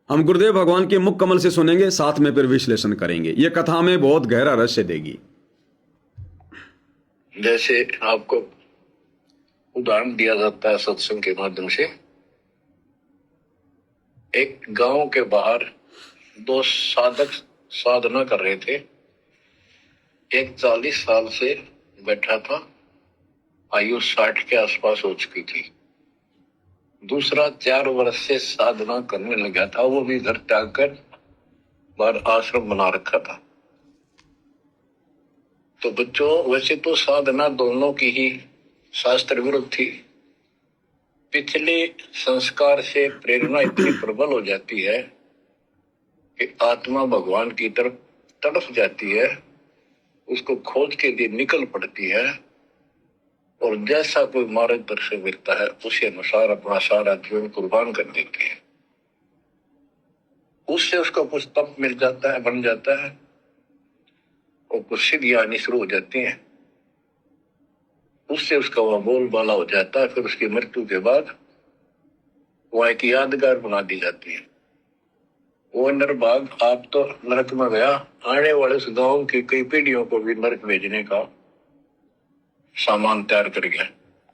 हम गुरुदेव भगवान के मुख कमल से सुनेंगे, साथ में फिर विश्लेषण करेंगे। यह कथा में बहुत गहरा रहस्य देगी। जैसे आपको उदाहरण दिया जाता है सत्संग के माध्यम से, एक गांव के बाहर दो साधक साधना कर रहे थे। एक 40 साल से बैठा था, आयु 60 के आसपास हो चुकी थी। दूसरा 4 वर्ष से साधना करने लगा था, वो भी घर त्याग कर बाहर आश्रम बना रखा था। तो बच्चों, वैसे तो साधना दोनों की ही शास्त्र विरुद्ध थी। पिछले संस्कार से प्रेरणा इतनी प्रबल हो जाती है कि आत्मा भगवान की तरफ तड़प जाती है, उसको खोज के लिए निकल पड़ती है, और जैसा कोई मार्गदर्शन मिलता है उसी अनुसार अपना सारा जीवन कुर्बान कर देती है। उससे उसको कुछ तप मिल जाता है, बन जाता है, और कुछ सिद्धियां आनी शुरू हो जाती हैं। उससे उसका वह बोलबाला हो जाता है। फिर उसकी मृत्यु के बाद वह एक यादगार बना दी जाती है। वो नरभाग आप तो नरक में गया, आने वाले उस गांव की कई पीढ़ियों को भी नरक भेजने का सामान तैयार कर गया।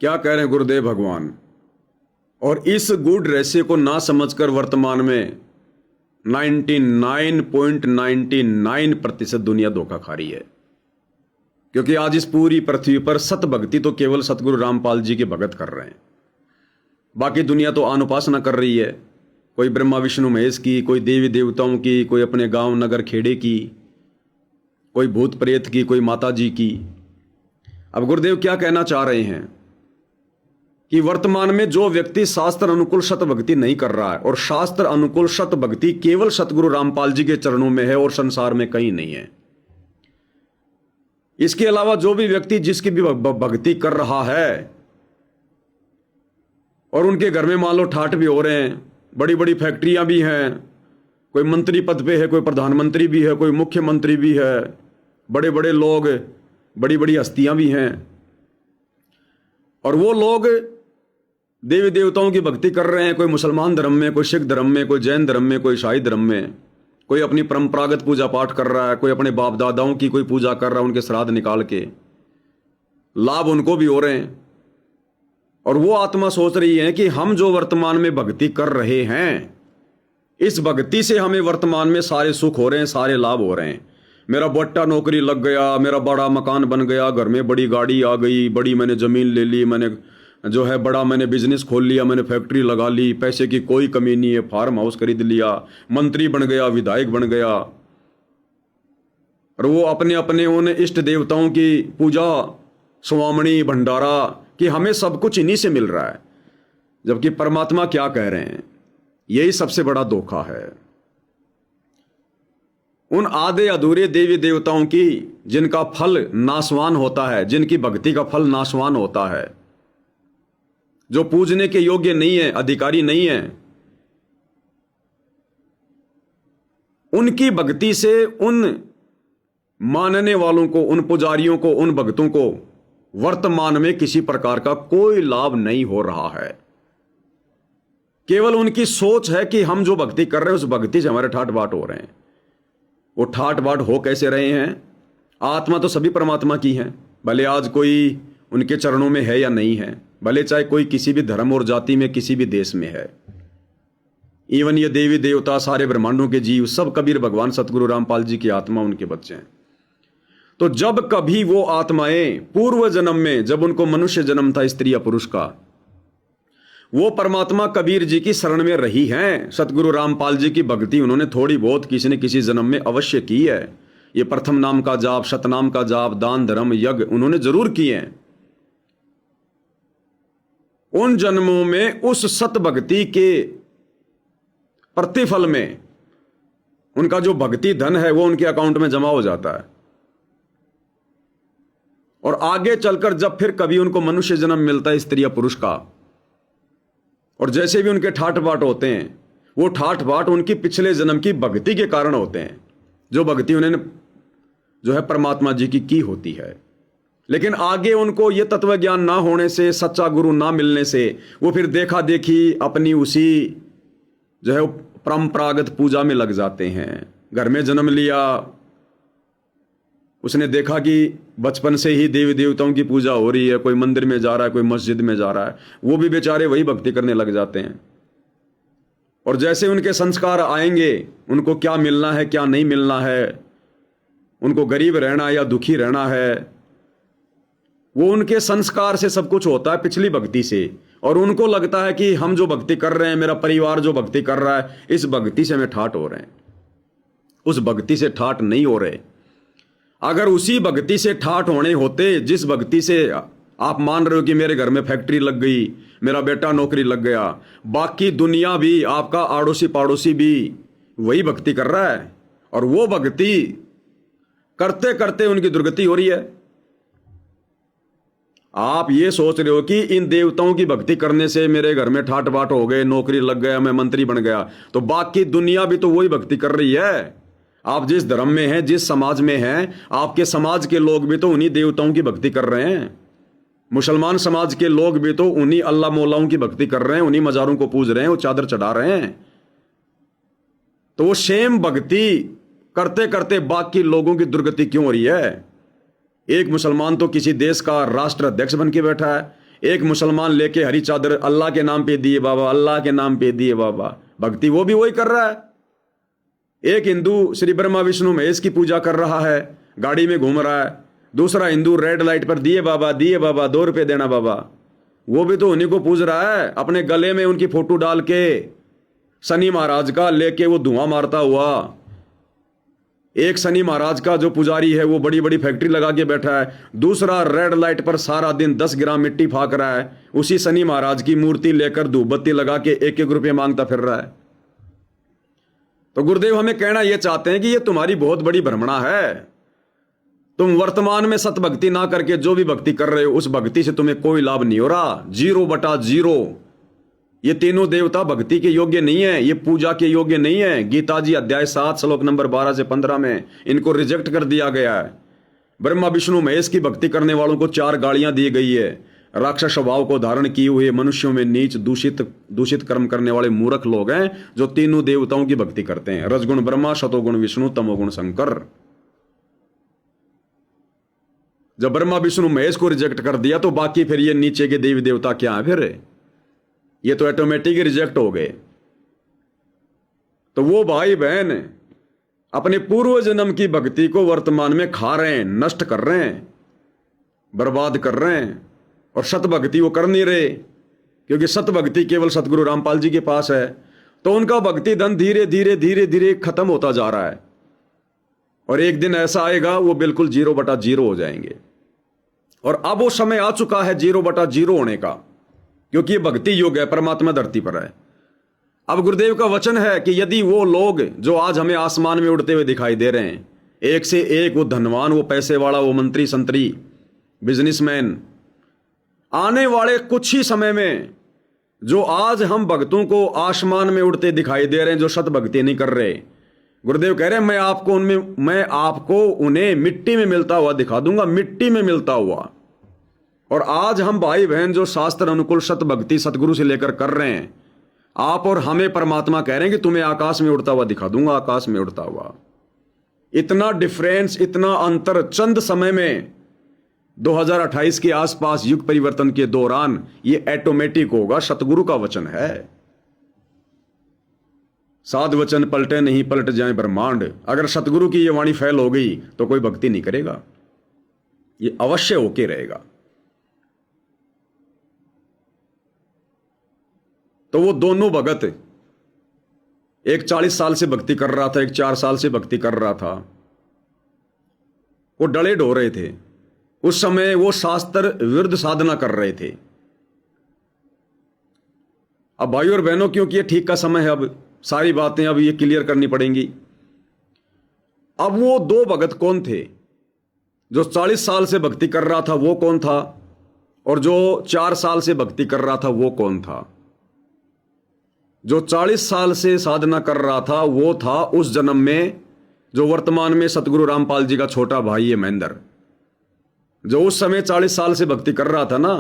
क्या कह रहे हैं गुरुदेव भगवान। और इस गूढ़ रहस्य को ना समझकर वर्तमान में 99.99% दुनिया धोखा खा रही है। क्योंकि आज इस पूरी पृथ्वी पर सत भक्ति तो केवल सतगुरु रामपाल जी के भगत कर रहे हैं। बाकी दुनिया तो अनुपासना कर रही है, कोई ब्रह्मा विष्णु महेश की, कोई देवी देवताओं की, कोई अपने गांव नगर खेड़े की, कोई भूत प्रेत की, कोई माता जी की। अब गुरुदेव क्या कहना चाह रहे हैं कि वर्तमान में जो व्यक्ति शास्त्र अनुकूल सत भक्ति नहीं कर रहा है, और शास्त्र अनुकूल सत भक्ति केवल सतगुरु रामपाल जी के चरणों में है और संसार में कहीं नहीं है। इसके अलावा जो भी व्यक्ति जिसकी भी भक्ति कर रहा है और उनके घर में मान लो ठाठ भी हो रहे हैं, बड़ी बड़ी फैक्ट्रियां भी हैं, कोई मंत्री पद पे है, कोई प्रधानमंत्री भी है, कोई मुख्यमंत्री भी है, बड़े बड़े लोग, बड़ी बड़ी हस्तियां भी हैं, और वो लोग देवी देवताओं की भक्ति कर रहे हैं। कोई मुसलमान धर्म में, कोई सिख धर्म में, कोई जैन धर्म में, कोई ईसाई धर्म में, कोई अपनी परंपरागत पूजा पाठ कर रहा है, कोई अपने बाप दादाओं की कोई पूजा कर रहा है, उनके श्राद्ध निकाल के। लाभ उनको भी हो रहे हैं। और वो आत्मा सोच रही है कि हम जो वर्तमान में भक्ति कर रहे हैं, इस भक्ति से हमें वर्तमान में सारे सुख हो रहे हैं, सारे लाभ हो रहे हैं। मेरा बट्टा नौकरी लग गया, मेरा बड़ा मकान बन गया, घर में बड़ी गाड़ी आ गई, बड़ी मैंने जमीन ले ली, मैंने जो है बड़ा मैंने बिजनेस खोल लिया, मैंने फैक्ट्री लगा ली, पैसे की कोई कमी नहीं है, फार्म हाउस खरीद लिया, मंत्री बन गया, विधायक बन गया। और वो अपने अपने उन इष्ट देवताओं की पूजा, स्वामणी, भंडारा, कि हमें सब कुछ इन्हीं से मिल रहा है। जबकि परमात्मा क्या कह रहे हैं, यही सबसे बड़ा धोखा है। उन आधे अधूरे देवी देवताओं की जिनका फल नाशवान होता है, जिनकी भक्ति का फल नाशवान होता है, जो पूजने के योग्य नहीं है, अधिकारी नहीं है, उनकी भक्ति से उन मानने वालों को, उन पुजारियों को, उन भक्तों को वर्तमान में किसी प्रकार का कोई लाभ नहीं हो रहा है। केवल उनकी सोच है कि हम जो भक्ति कर रहे हैं उस भक्ति से हमारे ठाट बाट हो रहे हैं। वो ठाट बाट हो कैसे रहे हैं? आत्मा तो सभी परमात्मा की है, भले आज कोई उनके चरणों में है या नहीं है, भले चाहे कोई किसी भी धर्म और जाति में, किसी भी देश में है। इवन ये देवी देवता, सारे ब्रह्मांडों के जीव, सब कबीर भगवान सतगुरु रामपाल जी की आत्मा, उनके बच्चे हैं। तो जब कभी वो आत्माएं पूर्व जन्म में, जब उनको मनुष्य जन्म था स्त्री या पुरुष का, वो परमात्मा कबीर जी की शरण में रही हैं। सतगुरु रामपाल जी की भक्ति उन्होंने थोड़ी बहुत किसी न किसी जन्म में अवश्य की है। ये प्रथम नाम का जाप, शतनाम का जाप, दान धर्म यज्ञ उन्होंने जरूर किए हैं। उन जन्मों में उस सत भक्ति के प्रतिफल में उनका जो भक्ति धन है वो उनके अकाउंट में जमा हो जाता है। और आगे चलकर जब फिर कभी उनको मनुष्य जन्म मिलता है स्त्री या पुरुष का, और जैसे भी उनके ठाट बाट होते हैं, वो ठाट बाट उनकी पिछले जन्म की भक्ति के कारण होते हैं, जो भक्ति उन्होंने जो है परमात्मा जी की होती है। लेकिन आगे उनको ये तत्व ज्ञान ना होने से, सच्चा गुरु ना मिलने से, वो फिर देखा देखी अपनी उसी जो है परंपरागत पूजा में लग जाते हैं। घर में जन्म लिया, उसने देखा कि बचपन से ही देवी देवताओं की पूजा हो रही है, कोई मंदिर में जा रहा है, कोई मस्जिद में जा रहा है, वो भी बेचारे वही भक्ति करने लग जाते हैं। और जैसे उनके संस्कार आएंगे, उनको क्या मिलना है क्या नहीं मिलना है, उनको गरीब रहना या दुखी रहना है, वो उनके संस्कार से सब कुछ होता है, पिछली भक्ति से। और उनको लगता है कि हम जो भक्ति कर रहे हैं, मेरा परिवार जो भक्ति कर रहा है, इस भक्ति से हमें ठाट हो रहे हैं। उस भक्ति से ठाट नहीं हो रहे। अगर उसी भक्ति से ठाट होने होते जिस भक्ति से आप मान रहे हो कि मेरे घर में फैक्ट्री लग गई, मेरा बेटा नौकरी लग गया, बाकी दुनिया भी, आपका आड़ोसी पाड़ोसी भी वही भक्ति कर रहा है, और वो भक्ति करते करते उनकी दुर्गति हो रही है। आप ये सोच रहे हो कि इन देवताओं की भक्ति करने से मेरे घर में ठाट बाट हो गए, नौकरी लग गया, मैं मंत्री बन गया, तो बाकी दुनिया भी तो वही भक्ति कर रही है। आप जिस धर्म में हैं, जिस समाज में हैं, आपके समाज के लोग भी तो उन्हीं देवताओं की भक्ति कर रहे हैं। मुसलमान समाज के लोग भी तो उन्हीं अल्लाह मौलाओं की भक्ति कर रहे हैं, उन्हीं मजारों को पूज रहे हैं, वो चादर चढ़ा रहे हैं। तो वो सेम भक्ति करते करते बाकी लोगों की दुर्गति क्यों हो रही है? एक मुसलमान तो किसी देश का राष्ट्र अध्यक्ष बन के बैठा है, एक मुसलमान लेके हरी चादर अल्लाह के नाम पे दिए बाबा, अल्लाह के नाम पे दिए बाबा, भक्ति वो भी वही कर रहा है। एक हिंदू श्री ब्रह्मा विष्णु महेश की पूजा कर रहा है, गाड़ी में घूम रहा है, दूसरा हिंदू रेड लाइट पर दिए बाबा 2 रुपए देना बाबा, वो भी तो उन्हीं को पूज रहा है। अपने गले में उनकी फोटो डाल के शनि महाराज का लेके वो धुआं मारता हुआ। एक शनि महाराज का जो पुजारी है वो बड़ी बड़ी फैक्ट्री लगा के बैठा है, दूसरा रेड लाइट पर सारा दिन 10 ग्राम मिट्टी फाक रहा है, उसी शनि महाराज की मूर्ति लेकर धूप बत्ती लगा के 1-1 रुपये मांगता फिर रहा है। तो गुरुदेव हमें कहना यह चाहते हैं कि ये तुम्हारी बहुत बड़ी भ्रमणा है। तुम वर्तमान में सत भक्ति ना करके जो भी भक्ति कर रहे हो, उस भक्ति से तुम्हें कोई लाभ नहीं हो रहा। 0/0। ये तीनों देवता भक्ति के योग्य नहीं है, ये पूजा के योग्य नहीं है। गीता जी अध्याय 7 श्लोक नंबर 12 से 15 में इनको रिजेक्ट कर दिया गया है। ब्रह्मा विष्णु महेश की भक्ति करने वालों को 4 गालियां दी गई है। राक्षस स्वभाव को धारण किए हुए मनुष्यों में नीच दूषित कर्म करने वाले मूर्ख लोग हैं जो तीनों देवताओं की भक्ति करते हैं, रजगुण ब्रह्मा, शतोगुण विष्णु, तमोगुण शंकर। जब ब्रह्मा विष्णु महेश को रिजेक्ट कर दिया तो बाकी फिर ये नीचे के देवी देवता क्या है? फिर ये तो ऑटोमेटिक रिजेक्ट हो गए। तो वो भाई बहन अपने पूर्व जन्म की भक्ति को वर्तमान में खा रहे हैं, नष्ट कर रहे हैं, बर्बाद कर रहे हैं, और सत भक्ति वो कर नहीं रहे, क्योंकि सत भक्ति केवल सतगुरु रामपाल जी के पास है। तो उनका भक्ति धन धीरे धीरे धीरे धीरे खत्म होता जा रहा है, और एक दिन ऐसा आएगा वो बिल्कुल 0/0 हो जाएंगे। और अब वो समय आ चुका है 0/0 होने का, क्योंकि ये भक्ति युग है, परमात्मा धरती पर है। अब गुरुदेव का वचन है कि यदि वो लोग जो आज हमें आसमान में उड़ते हुए दिखाई दे रहे हैं, एक से एक, वो धनवान, वो पैसे वाला, वो मंत्री संतरी, बिजनेसमैन, आने वाले कुछ ही समय में जो आज हम भक्तों को आसमान में उड़ते दिखाई दे रहे हैं, जो सत भक्ति नहीं कर रहे, गुरुदेव कह रहे हैं मैं आपको उन्हें मिट्टी में मिलता हुआ दिखा दूंगा, मिट्टी में मिलता हुआ। और आज हम भाई बहन जो शास्त्र अनुकूल सत भक्ति सतगुरु से लेकर कर रहे हैं, आप और हमें परमात्मा कह रहे हैं कि तुम्हें आकाश में उड़ता हुआ दिखा दूंगा, आकाश में उड़ता हुआ। इतना डिफरेंस, इतना अंतर चंद समय में 2028 के आसपास युग परिवर्तन के दौरान ये ऑटोमेटिक होगा। सतगुरु का वचन है। साध वचन पलटे नहीं, पलट जाए ब्रह्मांड। अगर सतगुरु की ये वाणी फैल हो गई तो कोई भक्ति नहीं करेगा, ये अवश्य होके रहेगा। तो वो दोनों भगत, एक 40 साल से भक्ति कर रहा था, एक 4 साल से भक्ति कर रहा था, वो डले ढो रहे थे। उस समय वो शास्त्र विरुद्ध साधना कर रहे थे। अब भाइयों और बहनों, क्योंकि ये ठीक का समय है, अब सारी बातें अब ये क्लियर करनी पड़ेंगी। अब वो 2 भगत कौन थे? जो 40 साल से भक्ति कर रहा था वो कौन था, और जो 4 साल से भक्ति कर रहा था वो कौन था? जो 40 साल से साधना कर रहा था वो था उस जन्म में जो वर्तमान में सतगुरु रामपाल जी का छोटा भाई है महेंद्र। जो उस समय 40 साल से भक्ति कर रहा था ना,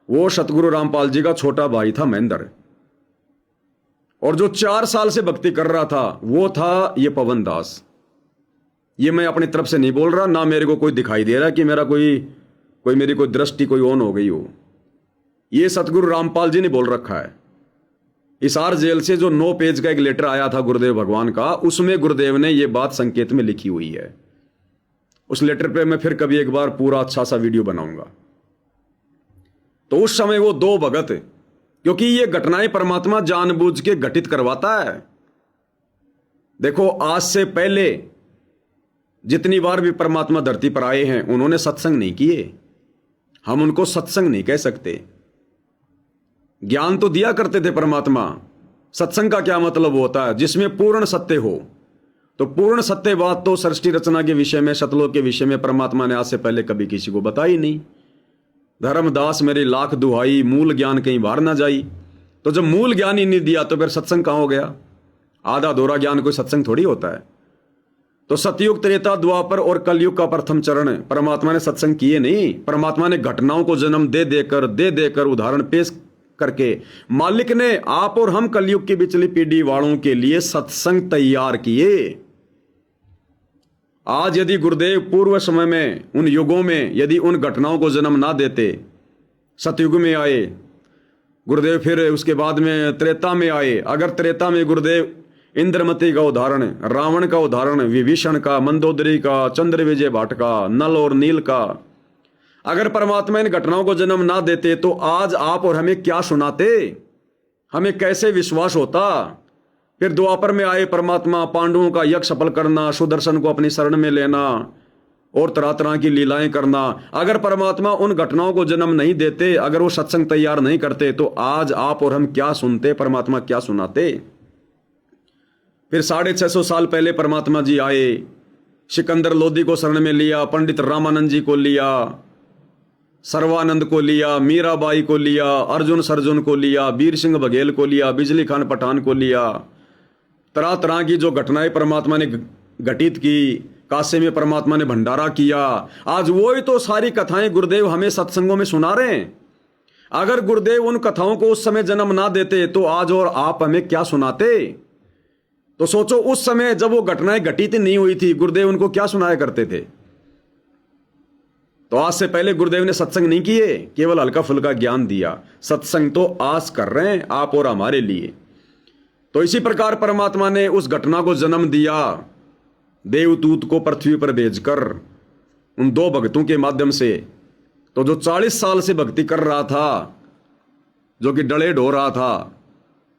वो सतगुरु रामपाल जी का छोटा भाई था महेंद्र। और जो 4 साल से भक्ति कर रहा था वो था ये पवन दास। ये मैं अपनी तरफ से नहीं बोल रहा, ना मेरे को कोई दिखाई दे रहा कि मेरा कोई मेरी कोई दृष्टि कोई ऑन हो गई हो। ये सतगुरु रामपाल जी ने बोल रखा है। हिसार जेल से जो 9 पेज का एक लेटर आया था गुरुदेव भगवान का, उसमें गुरुदेव ने ये बात संकेत में लिखी हुई है। उस लेटर पे मैं फिर कभी एक बार पूरा अच्छा सा वीडियो बनाऊंगा। तो उस समय वो 2 भगत, क्योंकि ये घटनाएं परमात्मा जानबूझ के घटित करवाता है। देखो, आज से पहले जितनी बार भी परमात्मा धरती पर आए हैं उन्होंने सत्संग नहीं किए। हम उनको सत्संग नहीं कह सकते। ज्ञान तो दिया करते थे परमात्मा। सत्संग का क्या मतलब होता है? जिसमें पूर्ण सत्य हो। तो पूर्ण सत्य बात तो सृष्टि रचना के विषय में, सतलोक के विषय में परमात्मा ने आज से पहले कभी किसी को बताई नहीं। धर्मदास मेरी लाख दुहाई, मूल ज्ञान कहीं बाहर ना जाई। तो जब मूल ज्ञान ही नहीं दिया तो फिर सत्संग कहां हो गया? आधा दोरा ज्ञान कोई सत्संग थोड़ी होता है। तो सतयुग, त्रेता, द्वापर और कलयुग का प्रथम चरण परमात्मा ने सत्संग किए नहीं। परमात्मा ने घटनाओं को जन्म दे देकर उदाहरण पेश करके मालिक ने आप और हम कलयुग की पिछली पीढ़ी वालों के लिए सत्संग तैयार किए। आज यदि गुरुदेव पूर्व समय में, उन युगों में यदि उन घटनाओं को जन्म ना देते, सतयुग में आए गुरुदेव, फिर उसके बाद में त्रेता में आए। अगर त्रेता में गुरुदेव इंद्रमती का उदाहरण, रावण का उदाहरण, विभीषण का, मंदोदरी का, चंद्र विजय भाट का, नल और नील का, अगर परमात्मा इन घटनाओं को जन्म ना देते तो आज आप और हमें क्या सुनाते? हमें कैसे विश्वास होता? फिर द्वापर में आए परमात्मा, पांडवों का यज्ञ सफल करना, सुदर्शन को अपनी शरण में लेना और तरह तरह की लीलाएं करना। अगर परमात्मा उन घटनाओं को जन्म नहीं देते, अगर वो सत्संग तैयार नहीं करते, तो आज आप और हम क्या सुनते? परमात्मा क्या सुनाते? फिर 650 साल पहले परमात्मा जी आए, सिकंदर लोदी को शरण में लिया, पंडित रामानंद जी को लिया, सर्वानंद को लिया, मीराबाई को लिया, अर्जुन सरजुन को लिया, वीर सिंह बघेल को लिया, बिजली खान पठान को लिया। तरह तरह की जो घटनाएं परमात्मा ने घटित की, काशी में परमात्मा ने भंडारा किया। आज वही तो सारी कथाएं गुरुदेव हमें सत्संगों में सुना रहे हैं। अगर गुरुदेव उन कथाओं को उस समय जन्म ना देते तो आज और आप हमें क्या सुनाते? तो सोचो, उस समय जब वो घटनाएं घटित नहीं हुई थी, गुरुदेव उनको क्या सुनाया करते थे? तो आज से पहले गुरुदेव ने सत्संग नहीं किए, केवल हल्का फुल्का ज्ञान दिया। सत्संग तो आज कर रहे हैं आप और हमारे लिए। तो इसी प्रकार परमात्मा ने उस घटना को जन्म दिया, देवदूत को पृथ्वी पर भेजकर उन 2 भक्तों के माध्यम से। तो जो 40 साल से भक्ति कर रहा था, जो कि डले ढो रहा था,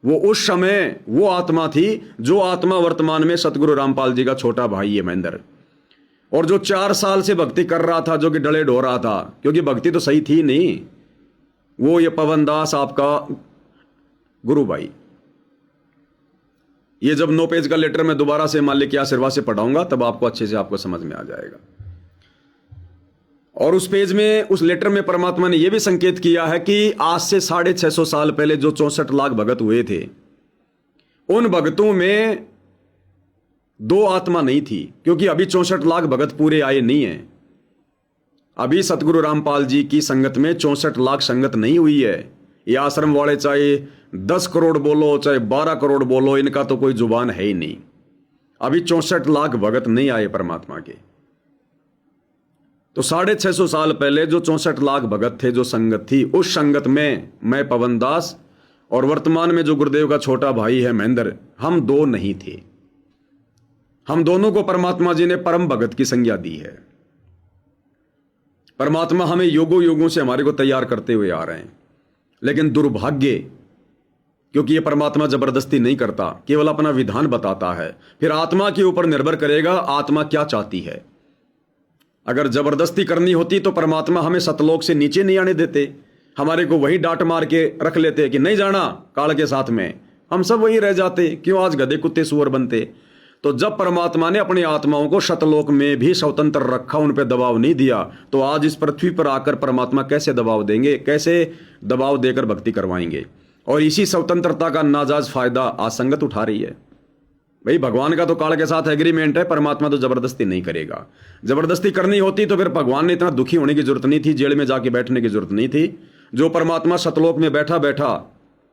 वो उस समय वो आत्मा थी जो आत्मा वर्तमान में सतगुरु रामपाल जी का छोटा भाई है महेंद्र। और जो 4 साल से भक्ति कर रहा था, जो कि डले ढो रहा था, क्योंकि भक्ति तो सही थी नहीं, वो ये पवन दास आपका गुरु भाई। ये जब 9 पेज का लेटर मैं दोबारा से मालिक के आशीर्वाद से पढ़ाऊंगा तब आपको अच्छे से आपको समझ में आ जाएगा। और उस पेज में, उस लेटर में परमात्मा ने यह भी संकेत किया है कि आज से 650 साल पहले जो 64 लाख भगत हुए थे, उन भगतों में 2 आत्मा नहीं थी, क्योंकि अभी 64 लाख भगत पूरे आए नहीं है। अभी सतगुरु रामपाल जी की संगत में 64 लाख संगत नहीं हुई है। ये आश्रम वाले चाहे 10 करोड़ बोलो, चाहे 12 करोड़ बोलो, इनका तो कोई जुबान है ही नहीं। अभी 64 लाख भगत नहीं आए परमात्मा के। तो 650 साल पहले जो 64 लाख भगत थे, जो संगत थी, उस संगत में मैं पवन दास और वर्तमान में जो गुरुदेव का छोटा भाई है महेंद्र, हम 2 नहीं थे। हम दोनों को परमात्मा जी ने परम भगत की संज्ञा दी है। परमात्मा हमें युगों युगों से हमारे को तैयार करते हुए आ रहे हैं। लेकिन दुर्भाग्य, क्योंकि ये परमात्मा जबरदस्ती नहीं करता, केवल अपना विधान बताता है। फिर आत्मा के ऊपर निर्भर करेगा आत्मा क्या चाहती है। अगर जबरदस्ती करनी होती तो परमात्मा हमें सतलोक से नीचे नहीं आने देते, हमारे को वही डांट मार के रख लेते कि नहीं जाना काल के साथ में, हम सब वही रह जाते। क्यों आज गधे कुत्ते सुअर बनते? तो जब परमात्मा ने अपनी आत्माओं को सतलोक में भी स्वतंत्र रखा, उन पर दबाव नहीं दिया, तो आज इस पृथ्वी पर आकर परमात्मा कैसे दबाव देंगे, कैसे दबाव देकर भक्ति करवाएंगे? और इसी स्वतंत्रता का नाजायज फायदा आज संगत उठा रही है। भाई, भगवान का तो काल के साथ एग्रीमेंट है, परमात्मा तो जबरदस्ती नहीं करेगा। जबरदस्ती करनी होती तो फिर भगवान ने इतना दुखी होने की जरूरत नहीं थी, जेल में जाके बैठने की जरूरत नहीं थी। जो परमात्मा सतलोक में बैठा बैठा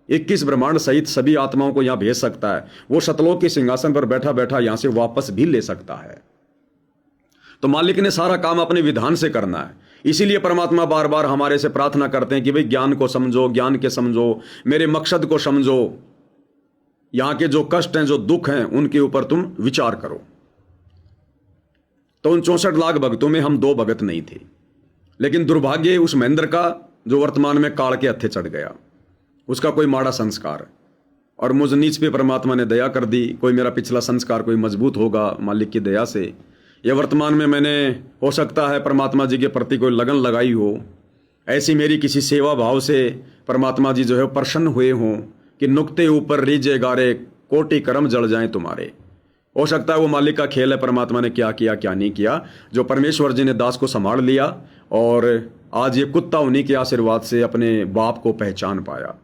21 ब्रह्मांड सहित सभी आत्माओं को यहां भेज सकता है। वो सतलोक के सिंहासन पर बैठा बैठा यहां से वापस भी ले सकता है। तो मालिक ने सारा काम अपने विधान से करना है। इसीलिए परमात्मा बार बार हमारे से प्रार्थना करते हैं कि भाई ज्ञान को समझो, ज्ञान के समझो, मेरे मकसद को समझो, यहां के जो कष्ट हैं, जो दुख हैं, उनके ऊपर तुम विचार करो। तो उन 64 लाख भक्तों में हम 2 भगत नहीं थे, लेकिन दुर्भाग्य उस महेंद्र का जो वर्तमान में काल के हत्थे चढ़ गया, उसका कोई माड़ा संस्कार, और मुझ नीच पे परमात्मा ने दया कर दी। कोई मेरा पिछला संस्कार कोई मजबूत होगा मालिक की दया से, या वर्तमान में मैंने हो सकता है परमात्मा जी के प्रति कोई लगन लगाई हो, ऐसी मेरी किसी सेवा भाव से परमात्मा जी जो है प्रसन्न हुए हों कि नुक्ते ऊपर रीजे गारे कोटि कर्म जल जाएं तुम्हारे। हो सकता है वो मालिक का खेल है, परमात्मा ने क्या किया क्या नहीं किया, जो परमेश्वर जी ने दास को संभाल लिया और आज ये कुत्ता उन्हीं के आशीर्वाद से अपने बाप को पहचान पाया।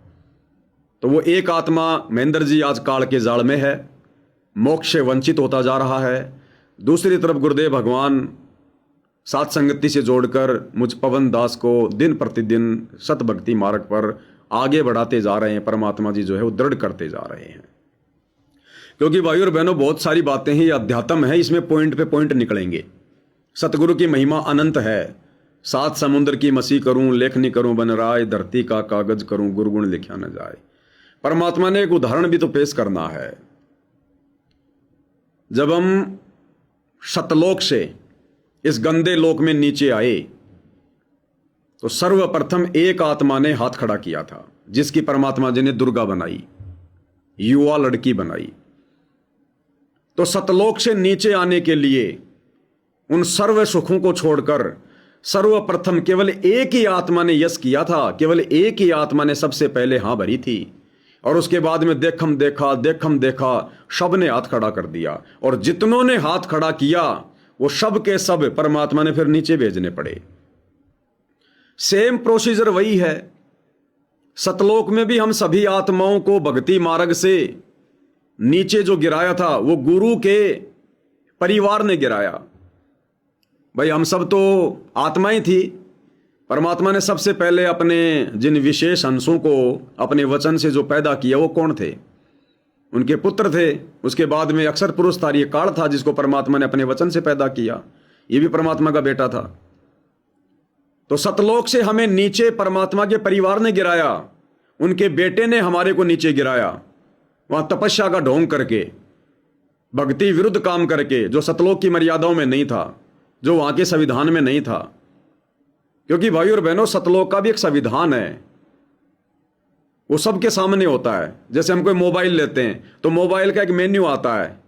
तो वो एक आत्मा महेंद्र जी आज काल के जाल में है, मोक्ष से वंचित होता जा रहा है। दूसरी तरफ गुरुदेव भगवान सात संगति से जोड़कर मुझ पवन दास को दिन प्रतिदिन सत भक्ति मार्ग पर आगे बढ़ाते जा रहे हैं। परमात्मा जी जो है वो दृढ़ करते जा रहे हैं। क्योंकि भाई और बहनों, बहुत सारी बातें हैं, ये अध्यात्म है, इसमें पॉइंट पे पॉइंट निकलेंगे। सतगुरु की महिमा अनंत है। 7 समुद्र की मसी करूं, लेखनी करूं बन राय, धरती का कागज करूं, गुरगुण लिखा न जाए। परमात्मा ने एक उदाहरण भी तो पेश करना है। जब हम सतलोक से इस गंदे लोक में नीचे आए तो सर्वप्रथम एक आत्मा ने हाथ खड़ा किया था, जिसकी परमात्मा जी ने दुर्गा बनाई, युवा लड़की बनाई। तो सतलोक से नीचे आने के लिए उन सर्व सुखों को छोड़कर सर्वप्रथम केवल एक ही आत्मा ने यश किया था। केवल एक ही आत्मा ने सबसे पहले हां भरी थी, और उसके बाद में देखम देखा सब ने हाथ खड़ा कर दिया। और जितनों ने हाथ खड़ा किया वो सब के सब परमात्मा ने फिर नीचे भेजने पड़े। सेम प्रोसीजर वही है। सतलोक में भी हम सभी आत्माओं को भक्ति मार्ग से नीचे जो गिराया था वो गुरु के परिवार ने गिराया। भाई हम सब तो आत्माएं थी। परमात्मा ने सबसे पहले अपने जिन विशेष अंशों को अपने वचन से जो पैदा किया वो कौन थे? उनके पुत्र थे। उसके बाद में अक्षर पुरुष था, ये काल था जिसको परमात्मा ने अपने वचन से पैदा किया, ये भी परमात्मा का बेटा था। तो सतलोक से हमें नीचे परमात्मा के परिवार ने गिराया, उनके बेटे ने हमारे को नीचे गिराया। वहां तपस्या का ढोंग करके, भक्ति विरुद्ध काम करके, जो सतलोक की मर्यादाओं में नहीं था, जो वहां के संविधान में नहीं था। क्योंकि भाई और बहनों, सतलोक का भी एक संविधान है, वो सबके सामने होता है। जैसे हम कोई मोबाइल लेते हैं तो मोबाइल का एक मेन्यू आता है,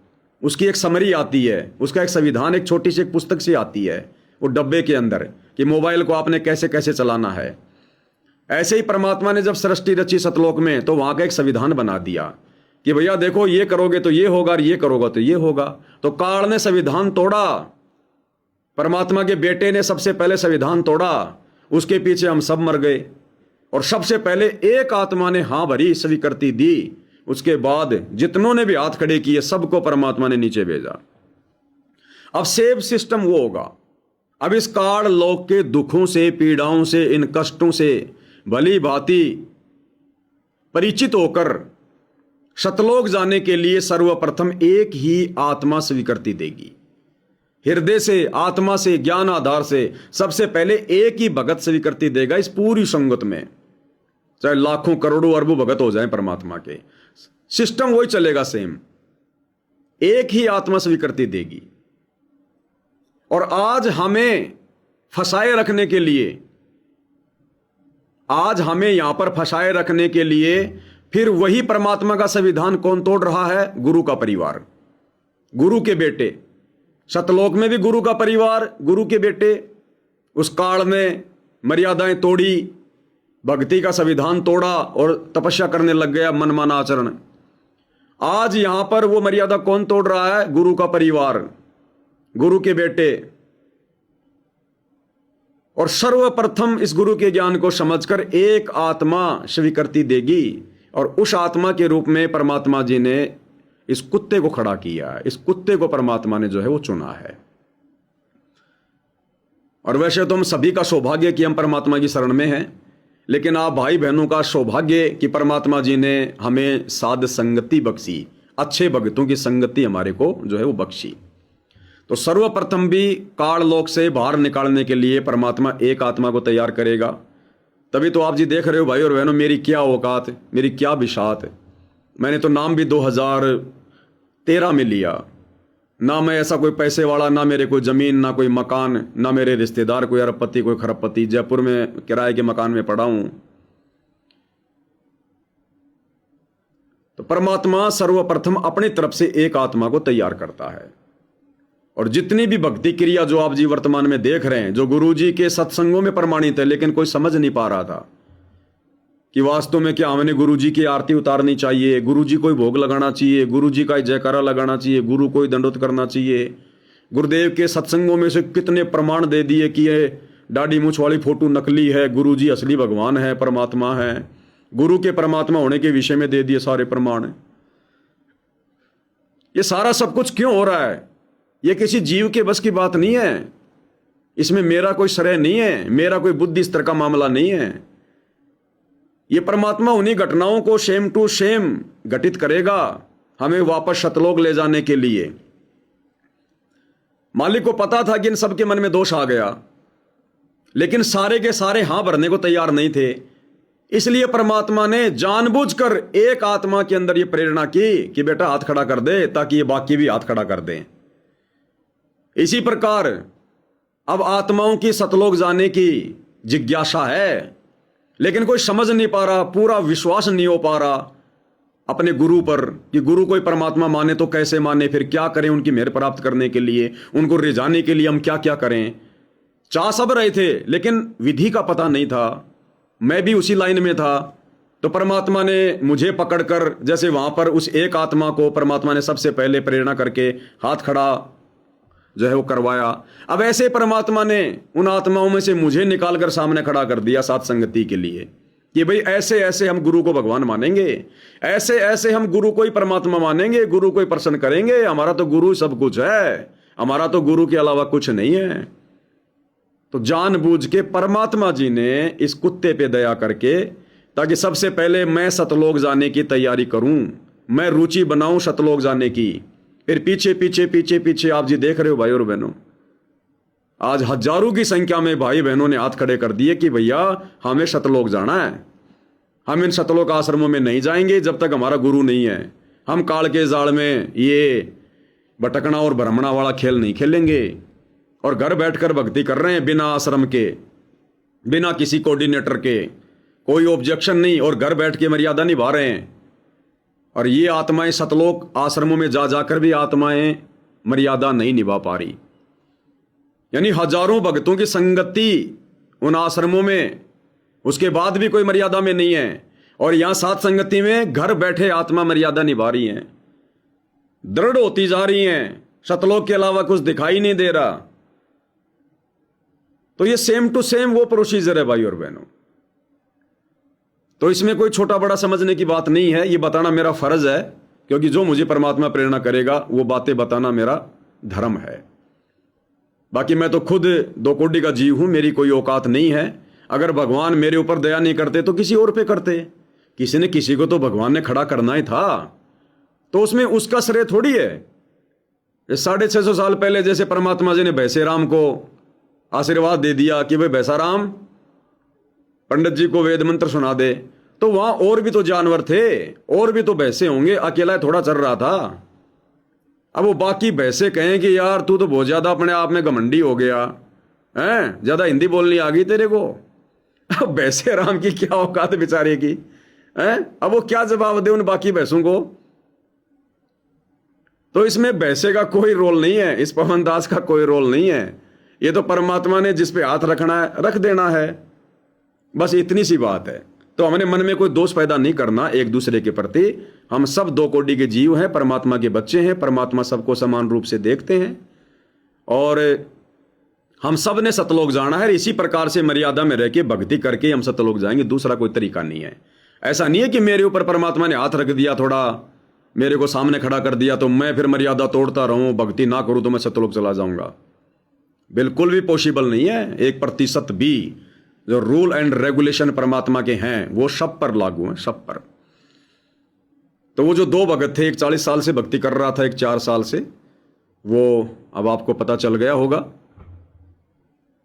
उसकी एक समरी आती है, उसका एक संविधान एक छोटी सी एक पुस्तक से आती है वो डब्बे के अंदर, कि मोबाइल को आपने कैसे कैसे चलाना है। ऐसे ही परमात्मा ने जब सृष्टि रची सतलोक में, तो वहां का एक संविधान बना दिया कि भैया देखो, ये करोगे तो ये होगा, और ये करोगे तो ये होगा। तो काल ने संविधान तोड़ा, परमात्मा के बेटे ने सबसे पहले संविधान तोड़ा, उसके पीछे हम सब मर गए। और सबसे पहले एक आत्मा ने हां भरी, स्वीकृति दी। उसके बाद जितनों ने भी हाथ खड़े किए सबको परमात्मा ने नीचे भेजा। अब सेम सिस्टम वो होगा। अब इस काल लोक के दुखों से, पीड़ाओं से, इन कष्टों से भली भांति परिचित होकर सतलोक जाने के लिए सर्वप्रथम एक ही आत्मा स्वीकृति देगी। हृदय से, आत्मा से, ज्ञान आधार से सबसे पहले एक ही भगत स्वीकृति देगा इस पूरी संगत में। चाहे लाखों करोड़ों अरबों भगत हो जाएं परमात्मा के, सिस्टम वही चलेगा सेम। एक ही आत्मा स्वीकृति देगी। और आज हमें फंसाए रखने के लिए, आज हमें यहां पर फंसाए रखने के लिए फिर वही परमात्मा का संविधान कौन तोड़ रहा है? गुरु का परिवार, गुरु के बेटे। सतलोक में भी गुरु का परिवार, गुरु के बेटे। उस काल में मर्यादाएं तोड़ी, भक्ति का संविधान तोड़ा और तपस्या करने लग गया, मनमाना आचरण। आज यहां पर वो मर्यादा कौन तोड़ रहा है? गुरु का परिवार, गुरु के बेटे। और सर्वप्रथम इस गुरु के ज्ञान को समझकर एक आत्मा स्वीकृति देगी, और उस आत्मा के रूप में परमात्मा जी ने इस कुत्ते को खड़ा किया है। इस कुत्ते को परमात्मा ने जो है वो चुना है। और वैसे तो हम सभी का सौभाग्य कि हम परमात्मा की शरण में हैं, लेकिन आप भाई बहनों का सौभाग्य कि परमात्मा जी ने हमें साध संगति बख्शी, अच्छे भक्तों की संगति हमारे को जो है वो बख्शी। तो सर्वप्रथम भी काल लोक से बाहर निकालने के लिए परमात्मा एक आत्मा को तैयार करेगा। तभी तो आप जी देख रहे हो भाई और बहनों, मेरी क्या औकात, मेरी क्या बिशात। मैंने तो नाम भी 2013 में लिया। ना मैं ऐसा कोई पैसे वाला, ना मेरे कोई ज़मीन, ना कोई मकान, ना मेरे रिश्तेदार कोई अरबपति कोई खरबपति। जयपुर में किराए के मकान में पड़ा हूं। तो परमात्मा सर्वप्रथम अपनी तरफ से एक आत्मा को तैयार करता है। और जितनी भी भक्ति क्रिया जो आप जी वर्तमान में देख रहे हैं, जो गुरु जी के सत्संगों में प्रमाणित है, लेकिन कोई समझ नहीं पा रहा था कि वास्तव में क्या हमें गुरु जी की आरती उतारनी चाहिए, गुरु जी को ही भोग लगाना चाहिए, गुरु जी का ही जयकारा लगाना चाहिए, गुरु को ही दंडोत करना चाहिए। गुरुदेव के सत्संगों में से कितने प्रमाण दे दिए कि ये दाढ़ी मूछ वाली फोटो नकली है, गुरु जी असली भगवान है, परमात्मा है। गुरु के परमात्मा होने के विषय में दे दिए सारे प्रमाण। ये सारा सब कुछ क्यों हो रहा है? ये किसी जीव के बस की बात नहीं है। इसमें मेरा कोई श्रेय नहीं है, मेरा कोई बुद्धि स्तर का मामला नहीं है। ये परमात्मा उन्हीं घटनाओं को सेम टू सेम घटित करेगा हमें वापस सतलोक ले जाने के लिए। मालिक को पता था कि इन सबके मन में दोष आ गया, लेकिन सारे के सारे हां भरने को तैयार नहीं थे। इसलिए परमात्मा ने जानबूझकर एक आत्मा के अंदर ये प्रेरणा की कि बेटा हाथ खड़ा कर दे, ताकि ये बाकी भी हाथ खड़ा कर दें। इसी प्रकार अब आत्माओं की सतलोक जाने की जिज्ञासा है, लेकिन कोई समझ नहीं पा रहा, पूरा विश्वास नहीं हो पा रहा अपने गुरु पर कि गुरु कोई परमात्मा माने तो कैसे माने, फिर क्या करें उनकी मेहर प्राप्त करने के लिए, उनको रिझाने के लिए हम क्या क्या करें। चाह सब रहे थे, लेकिन विधि का पता नहीं था। मैं भी उसी लाइन में था। तो परमात्मा ने मुझे पकड़कर, जैसे वहां पर उस एक आत्मा को परमात्मा ने सबसे पहले प्रेरणा करके हाथ खड़ा जो है वो करवाया। अब ऐसे परमात्मा ने उन आत्माओं में से मुझे निकालकर सामने खड़ा कर दिया साथ संगति के लिए कि भाई ऐसे ऐसे हम गुरु को भगवान मानेंगे, ऐसे ऐसे हम गुरु को ही परमात्मा मानेंगे, गुरु को ही प्रसन्न करेंगे। हमारा तो गुरु सब कुछ है, हमारा तो गुरु के अलावा कुछ नहीं है। तो जानबूझ के परमात्मा जी ने इस कुत्ते पे दया करके, ताकि सबसे पहले मैं सतलोक जाने की तैयारी करूं, मैं रुचि बनाऊं सतलोक जाने की। फिर पीछे पीछे पीछे पीछे आप जी देख रहे हो भाई और बहनों, आज हजारों की संख्या में भाई बहनों ने हाथ खड़े कर दिए कि भैया हमें सतलोक जाना है। हम इन सतलोक आश्रमों में नहीं जाएंगे जब तक हमारा गुरु नहीं है। हम काल के जाल में ये भटकना और भ्रमणा वाला खेल नहीं खेलेंगे। और घर बैठकर भक्ति कर रहे हैं बिना आश्रम के, बिना किसी कोऑर्डिनेटर के, कोई ऑब्जेक्शन नहीं, और घर बैठ के मर्यादा निभा रहे हैं। और ये आत्माएं सतलोक आश्रमों में जा जाकर भी आत्माएं मर्यादा नहीं निभा पा रही। यानी हजारों भक्तों की संगति उन आश्रमों में, उसके बाद भी कोई मर्यादा में नहीं है। और यहां साथ संगति में घर बैठे आत्मा मर्यादा निभा रही हैं, दृढ़ होती जा रही हैं, सतलोक के अलावा कुछ दिखाई नहीं दे रहा। तो ये सेम टू सेम वो प्रोसीजर है भाई और बहनों। तो इसमें कोई छोटा बड़ा समझने की बात नहीं है। ये बताना मेरा फर्ज है, क्योंकि जो मुझे परमात्मा प्रेरणा करेगा वो बातें बताना मेरा धर्म है। बाकी मैं तो खुद दो कोड़ी का जीव हूं, मेरी कोई औकात नहीं है। अगर भगवान मेरे ऊपर दया नहीं करते तो किसी और पे करते। किसी ने किसी को तो भगवान ने खड़ा करना ही था, तो उसमें उसका श्रेय थोड़ी है। 650 साल पहले जैसे परमात्मा जी ने भैंसे राम को आशीर्वाद दे दिया कि भाई भैंसा राम पंडित जी को वेद मंत्र सुना दे, तो वहां और भी तो जानवर थे, और भी तो भैंसे होंगे, अकेला थोड़ा चल रहा था। अब वो बाकी भैंसे कहें कि यार तू तो बहुत ज्यादा अपने आप में घमंडी हो गया है, ज्यादा हिंदी बोलनी आ गई तेरे को। अब भैंसे राम की क्या औकात बेचारे की है, अब वो क्या जवाब दे उन बाकी भैंसों को। तो इसमें भैंसे का कोई रोल नहीं है, इस पवन दास का कोई रोल नहीं है। ये तो परमात्मा ने जिस पे हाथ रखना है रख देना है, बस इतनी सी बात है। तो हमने मन में कोई दोष पैदा नहीं करना एक दूसरे के प्रति। हम सब दो कोटि के जीव हैं, परमात्मा के बच्चे हैं, परमात्मा सबको समान रूप से देखते हैं, और हम सब ने सतलोक जाना है। इसी प्रकार से मर्यादा में रह के भक्ति करके हम सतलोक जाएंगे, दूसरा कोई तरीका नहीं है। ऐसा नहीं है कि मेरे ऊपर परमात्मा ने हाथ रख दिया, थोड़ा मेरे को सामने खड़ा कर दिया, तो मैं फिर मर्यादा तोड़ता रहूं, भक्ति ना करूं तो मैं सतलोक चला जाऊंगा। बिल्कुल भी पॉसिबल नहीं है, 1% भी। जो रूल एंड रेगुलेशन परमात्मा के हैं वो सब पर लागू हैं, सब पर। तो वो जो दो भगत थे, एक 40 साल से भक्ति कर रहा था, एक 4 साल से, वो अब आपको पता चल गया होगा,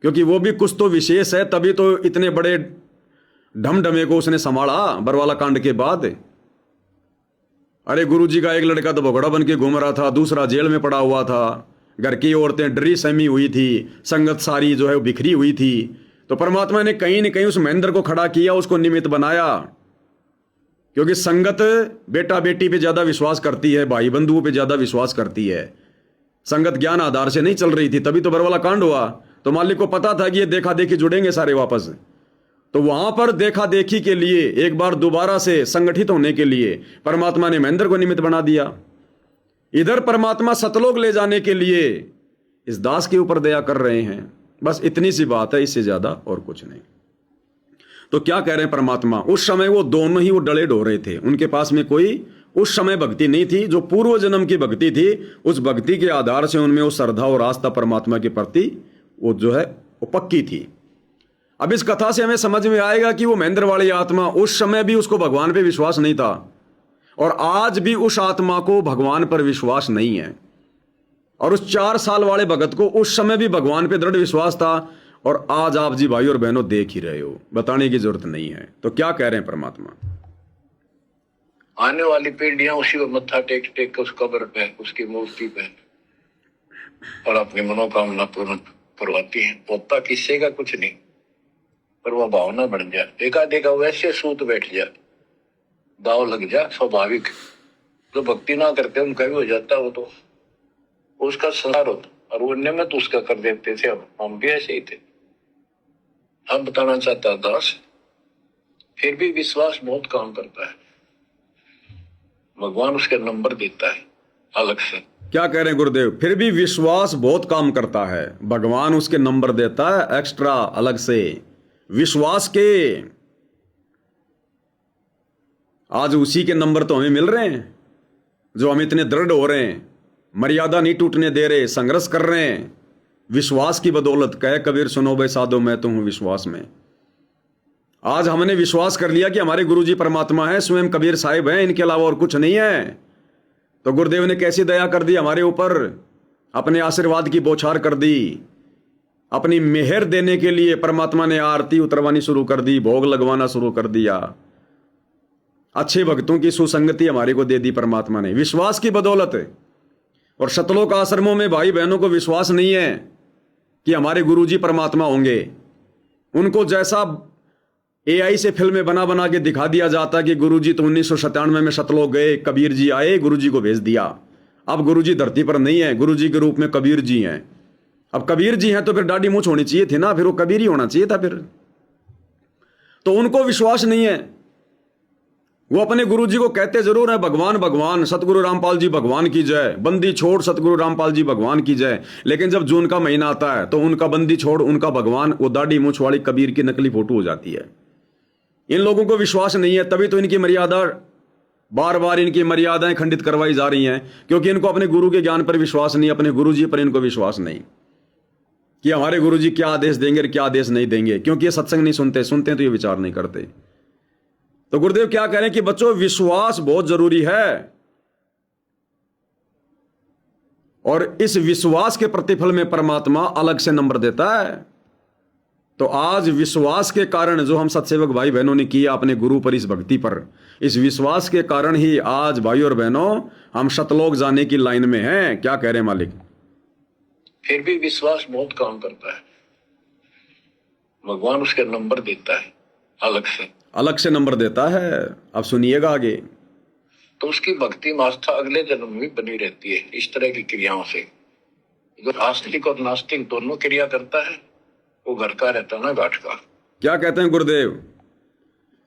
क्योंकि वो भी कुछ तो विशेष है, तभी तो इतने बड़े ढमढमे को उसने संभाला बरवाला कांड के बाद। अरे गुरुजी का एक लड़का तो भगोड़ा बन के घूम रहा था, दूसरा जेल में पड़ा हुआ था, घर की औरतें डरी सहमी हुई थी, संगत सारी जो है वो बिखरी हुई थी। तो परमात्मा ने कहीं न कहीं उस महेंद्र को खड़ा किया, उसको निमित्त बनाया, क्योंकि संगत बेटा बेटी पे ज्यादा विश्वास करती है, भाई बंधुओं पे ज्यादा विश्वास करती है। संगत ज्ञान आधार से नहीं चल रही थी, तभी तो बरवाला कांड हुआ। तो मालिक को पता था कि ये देखा देखी जुड़ेंगे सारे वापस, तो वहां पर देखा देखी के लिए एक बार दोबारा से संगठित होने के लिए परमात्मा ने महेंद्र को निमित्त बना दिया। इधर परमात्मा सतलोक ले जाने के लिए इस दास के ऊपर दया कर रहे हैं। बस इतनी सी बात है, इससे ज्यादा और कुछ नहीं। तो क्या कह रहे हैं परमात्मा, उस समय वो दोनों ही वो डले डोरे थे, उनके पास में कोई उस समय भक्ति नहीं थी, जो पूर्व जन्म की भक्ति थी, उस भक्ति के आधार से उनमें वो श्रद्धा और आस्था परमात्मा के प्रति वो जो है वो पक्की थी। अब इस कथा से हमें समझ में आएगा कि वो महेंद्र वाली आत्मा उस समय भी उसको भगवान पे विश्वास नहीं था, और आज भी उस आत्मा को भगवान पर विश्वास नहीं है। और उस 4 साल वाले भगत को उस समय भी भगवान पे दृढ़ विश्वास था, और आज आप जी भाई और बहनों देख ही रहे हो, बताने की जरूरत नहीं है। तो क्या कह रहे हैं परमात्मा, आने वाली पीढ़ियां उसी को मत्था टेक टेक के उस कब्र पे, उसकी मूर्ति पे, और अपनी मनोकामना पूर्ण करवाती है। होता किसी का कुछ नहीं, पर वो भावना बन जाए, देखा देखा वैसे सूत बैठ जाए, दाव लग जाए, स्वाभाविक। जो भक्ति ना करते उनका भी हो जाता, वो तो उसका संसार होता, और वो नियमित उसका कर देते थे। अब हम भी ऐसे ही थे। हम बताना चाहता दास, फिर भी विश्वास बहुत काम करता है, भगवान उसके नंबर देता है अलग से। क्या कह रहे हैं गुरुदेव, फिर भी विश्वास बहुत काम करता है, भगवान उसके नंबर देता है एक्स्ट्रा अलग से विश्वास के। आज उसी के नंबर तो हमें मिल रहे हैं, जो हम इतने दृढ़ हो रहे हैं, मर्यादा नहीं टूटने दे रहे, संघर्ष कर रहे हैं विश्वास की बदौलत। कहे कबीर सुनो भाई साधो, मैं तो हूं विश्वास में। आज हमने विश्वास कर लिया कि हमारे गुरुजी परमात्मा है, स्वयं कबीर साहिब हैं, इनके अलावा और कुछ नहीं है। तो गुरुदेव ने कैसी दया कर दी हमारे ऊपर, अपने आशीर्वाद की बौछार कर दी। अपनी मेहर देने के लिए परमात्मा ने आरती उतरवानी शुरू कर दी, भोग लगवाना शुरू कर दिया। अच्छे भक्तों की सुसंगति हमारे को दे दी परमात्मा ने, विश्वास की बदौलत। और शतलोक आश्रमों में भाई बहनों को विश्वास नहीं है कि हमारे गुरुजी परमात्मा होंगे। उनको जैसा एआई से फिल्में बना बना के दिखा दिया जाता कि गुरुजी तो 1997 में शतलोक गए, कबीर जी आए, गुरुजी को भेज दिया। अब गुरुजी धरती पर नहीं है, गुरुजी के रूप में कबीर जी हैं। अब कबीर जी हैं तो फिर दाढ़ी मूंछ होनी चाहिए थी ना, फिर वो कबीर ही होना चाहिए था फिर। तो उनको विश्वास नहीं है। वो अपने गुरुजी को कहते जरूर है भगवान भगवान, सतगुरु रामपाल जी भगवान की जय, बंदी छोड़ सतगुरु रामपाल जी भगवान की जय। लेकिन जब जून का महीना आता है तो उनका बंदी छोड़, उनका भगवान, वो दाढ़ी मूंछ वाली कबीर की नकली फोटो हो जाती है। इन लोगों को विश्वास नहीं है, तभी तो इनकी मर्यादा बार बार इनकी मर्यादाएं खंडित करवाई जा रही हैं, क्योंकि इनको अपने गुरु के ज्ञान पर विश्वास नहीं, अपने गुरुजी पर इनको विश्वास नहीं कि हमारे गुरुजी क्या आदेश देंगे और क्या आदेश नहीं देंगे, क्योंकि ये सत्संग नहीं सुनते, सुनते तो ये विचार नहीं करते। तो गुरुदेव क्या कह रहे हैं कि बच्चों विश्वास बहुत जरूरी है, और इस विश्वास के प्रतिफल में परमात्मा अलग से नंबर देता है। तो आज विश्वास के कारण जो हम सत्सेवक भाई बहनों ने किया अपने गुरु पर, इस भक्ति पर, इस विश्वास के कारण ही आज भाई और बहनों हम शतलोक जाने की लाइन में हैं। क्या कह रहे हैं मालिक, फिर भी विश्वास बहुत काम करता है, भगवान उसके नंबर देता है अलग से नंबर देता है। अब सुनिएगा आगे, तो उसकी भक्ति में आस्था अगले जन्म में बनी रहती है इस तरह की क्रियाओं से। जो आस्तिक और नास्तिक दोनों क्रिया करता है, वो घर का रहता ना घाट का। क्या कहते हैं गुरुदेव,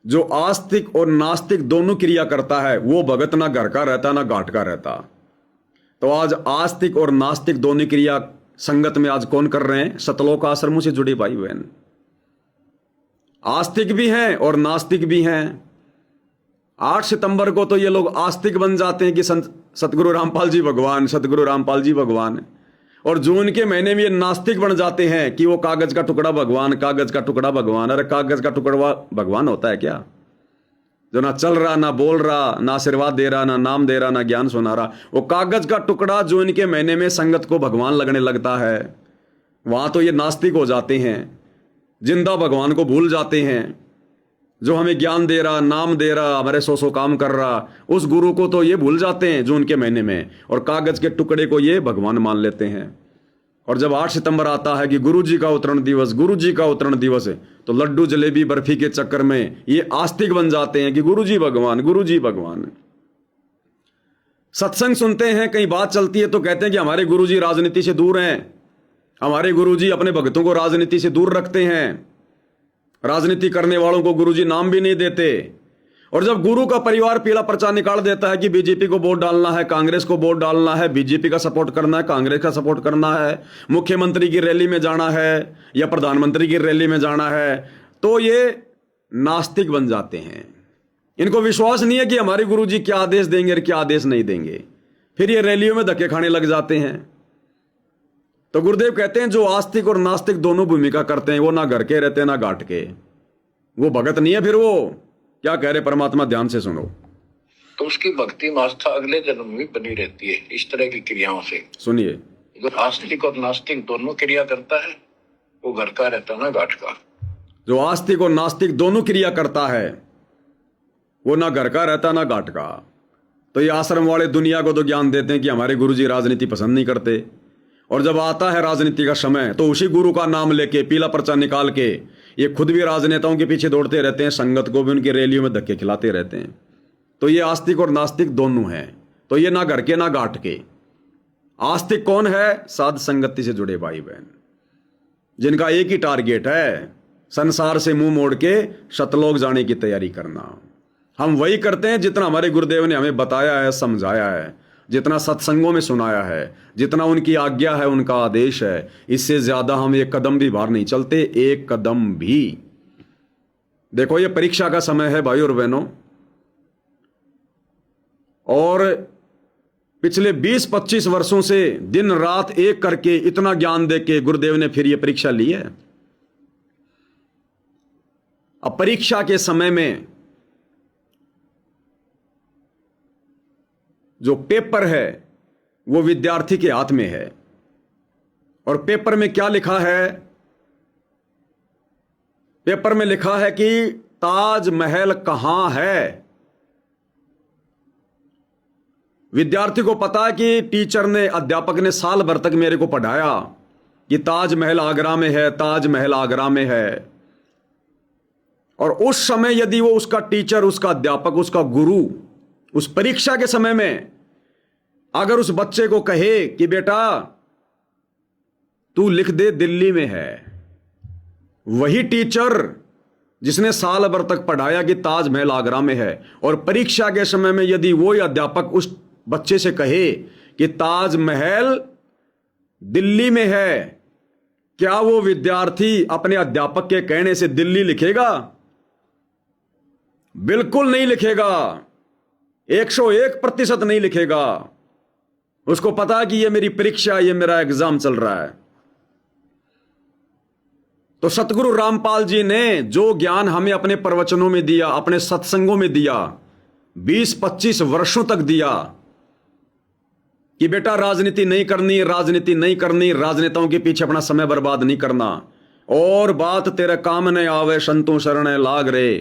जो आस्तिक और नास्तिक दोनों क्रिया करता है वो भगत ना घर का रहता ना घाट का रहता। तो आज आस्तिक और नास्तिक दोनों क्रिया संगत में आज कौन कर रहे हैं, शतलोक आश्रमों से जुड़े भाई बहन। आस्तिक भी हैं और नास्तिक भी हैं। 8 सितंबर को तो ये लोग आस्तिक बन जाते हैं कि सतगुरु रामपाल जी भगवान, सतगुरु रामपाल जी भगवान, और जून के महीने में ये नास्तिक बन जाते हैं कि वो कागज का टुकड़ा भगवान, कागज का टुकड़ा भगवान। अरे कागज का टुकड़ा भगवान होता है क्या, जो ना चल रहा, ना बोल रहा, ना आशीर्वाद दे रहा, ना नाम दे रहा, ना ज्ञान सुना रहा। वो कागज का टुकड़ा जून के महीने में संगत को भगवान लगने लगता है, वहां तो ये नास्तिक हो जाते हैं, जिंदा भगवान को भूल जाते हैं। जो हमें ज्ञान दे रहा, नाम दे रहा, हमारे सौ काम कर रहा, उस गुरु को तो ये भूल जाते हैं जून के महीने में, और कागज के टुकड़े को ये भगवान मान लेते हैं। और जब 8 सितंबर आता है कि गुरु जी का अवतरण दिवस, गुरु जी का अवतरण दिवस है, तो लड्डू जलेबी बर्फी के चक्कर में ये आस्तिक बन जाते हैं कि गुरु जी भगवान, गुरु जी भगवान। सत्संग सुनते हैं, कहीं बात चलती है तो कहते हैं कि हमारे गुरु जी राजनीति से दूर हैं, हमारे गुरु जी अपने भक्तों को राजनीति से दूर रखते हैं, राजनीति करने वालों को गुरुजी नाम भी नहीं देते। और जब गुरु का परिवार पीला पर्चा निकाल देता है कि बीजेपी को वोट डालना है, कांग्रेस को वोट डालना है, बीजेपी का सपोर्ट करना है, कांग्रेस का सपोर्ट करना है, मुख्यमंत्री की रैली में जाना है या प्रधानमंत्री की रैली में जाना है, तो ये नास्तिक बन जाते हैं। इनको विश्वास नहीं है कि हमारे गुरुजी क्या आदेश देंगे और क्या आदेश नहीं देंगे, फिर ये रैलियों में धक्के खाने लग जाते हैं। तो गुरुदेव कहते हैं जो आस्तिक और नास्तिक दोनों भूमिका करते हैं, वो ना घर के रहते ना घाट के, वो भगत नहीं है। फिर वो क्या कह रहे परमात्मा, ध्यान से सुनो। तो उसकी भक्ति में आस्था अगले जन्म में बनी रहती है इस तरह की क्रियाओं से। सुनिए, जो आस्तिक और नास्तिक दोनों क्रिया करता है, वो घर का रहता ना घाट का। जो आस्तिक और नास्तिक दोनों क्रिया करता है, वो ना घर का रहता ना घाट का। तो ये आश्रम वाले दुनिया को तो ज्ञान देते हैं कि हमारे गुरुजी राजनीति पसंद नहीं करते, और जब आता है राजनीति का समय तो उसी गुरु का नाम लेके पीला पर्चा निकाल के ये खुद भी राजनेताओं के पीछे दौड़ते रहते हैं, संगत को भी उनकी रैलियों में धक्के खिलाते रहते हैं। तो ये आस्तिक और नास्तिक दोनों हैं। तो ये ना घर के ना घाट के। आस्तिक कौन है? साध संगति से जुड़े भाई बहन, जिनका एक ही टारगेट है, संसार से मुंह मोड़ के सतलोक जाने की तैयारी करना। हम वही करते हैं जितना हमारे गुरुदेव ने हमें बताया है, समझाया है, जितना सत्संगों में सुनाया है, जितना उनकी आज्ञा है, उनका आदेश है। इससे ज्यादा हम एक कदम भी बाहर नहीं चलते, एक कदम भी। देखो ये परीक्षा का समय है भाई और बहनों, और पिछले 20-25 वर्षों से दिन रात एक करके इतना ज्ञान देके गुरुदेव ने फिर ये परीक्षा ली है। अब परीक्षा के समय में जो पेपर है वो विद्यार्थी के हाथ में है, और पेपर में क्या लिखा है? पेपर में लिखा है कि ताजमहल कहां है। विद्यार्थी को पता है कि टीचर ने, अध्यापक ने साल भर तक मेरे को पढ़ाया कि ताजमहल आगरा में है, ताजमहल आगरा में है। और उस समय यदि वो उसका टीचर, उसका अध्यापक, उसका गुरु उस परीक्षा के समय में अगर उस बच्चे को कहे कि बेटा तू लिख दे दिल्ली में है, वही टीचर जिसने साल भर तक पढ़ाया कि ताजमहल आगरा में है, और परीक्षा के समय में यदि वो अध्यापक उस बच्चे से कहे कि ताजमहल दिल्ली में है, क्या वो विद्यार्थी अपने अध्यापक के कहने से दिल्ली लिखेगा? बिल्कुल नहीं लिखेगा, 101% नहीं लिखेगा। उसको पता है कि ये मेरी परीक्षा, ये मेरा एग्जाम चल रहा है। तो सतगुरु रामपाल जी ने जो ज्ञान हमें अपने प्रवचनों में दिया, अपने सत्संगों में दिया, 20-25 वर्षों तक दिया कि बेटा राजनीति नहीं करनी, राजनीति नहीं करनी, राजनेताओं के पीछे अपना समय बर्बाद नहीं करना, और बात तेरे काम न आवे संतों शरण लाग रे,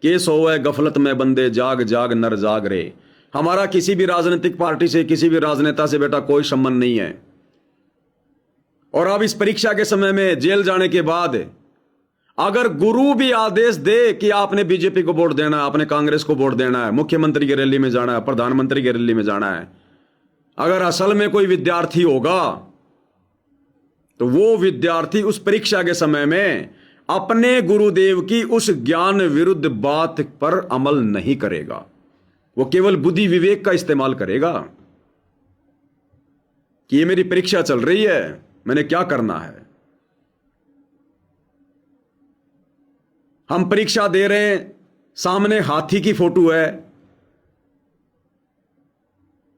केस होवे गफलत में बंदे जाग जाग नर जाग रे। हमारा किसी भी राजनीतिक पार्टी से, किसी भी राजनेता से बेटा कोई संबंध नहीं है। और अब इस परीक्षा के समय में जेल जाने के बाद अगर गुरु भी आदेश दे कि आपने बीजेपी को वोट देना है, आपने कांग्रेस को वोट देना है, मुख्यमंत्री की रैली में जाना है, प्रधानमंत्री की रैली में जाना है, अगर असल में कोई विद्यार्थी होगा तो वो विद्यार्थी उस परीक्षा के समय में अपने गुरुदेव की उस ज्ञान विरुद्ध बात पर अमल नहीं करेगा। वो केवल बुद्धि विवेक का इस्तेमाल करेगा कि ये मेरी परीक्षा चल रही है, मैंने क्या करना है। हम परीक्षा दे रहे हैं, सामने हाथी की फोटो है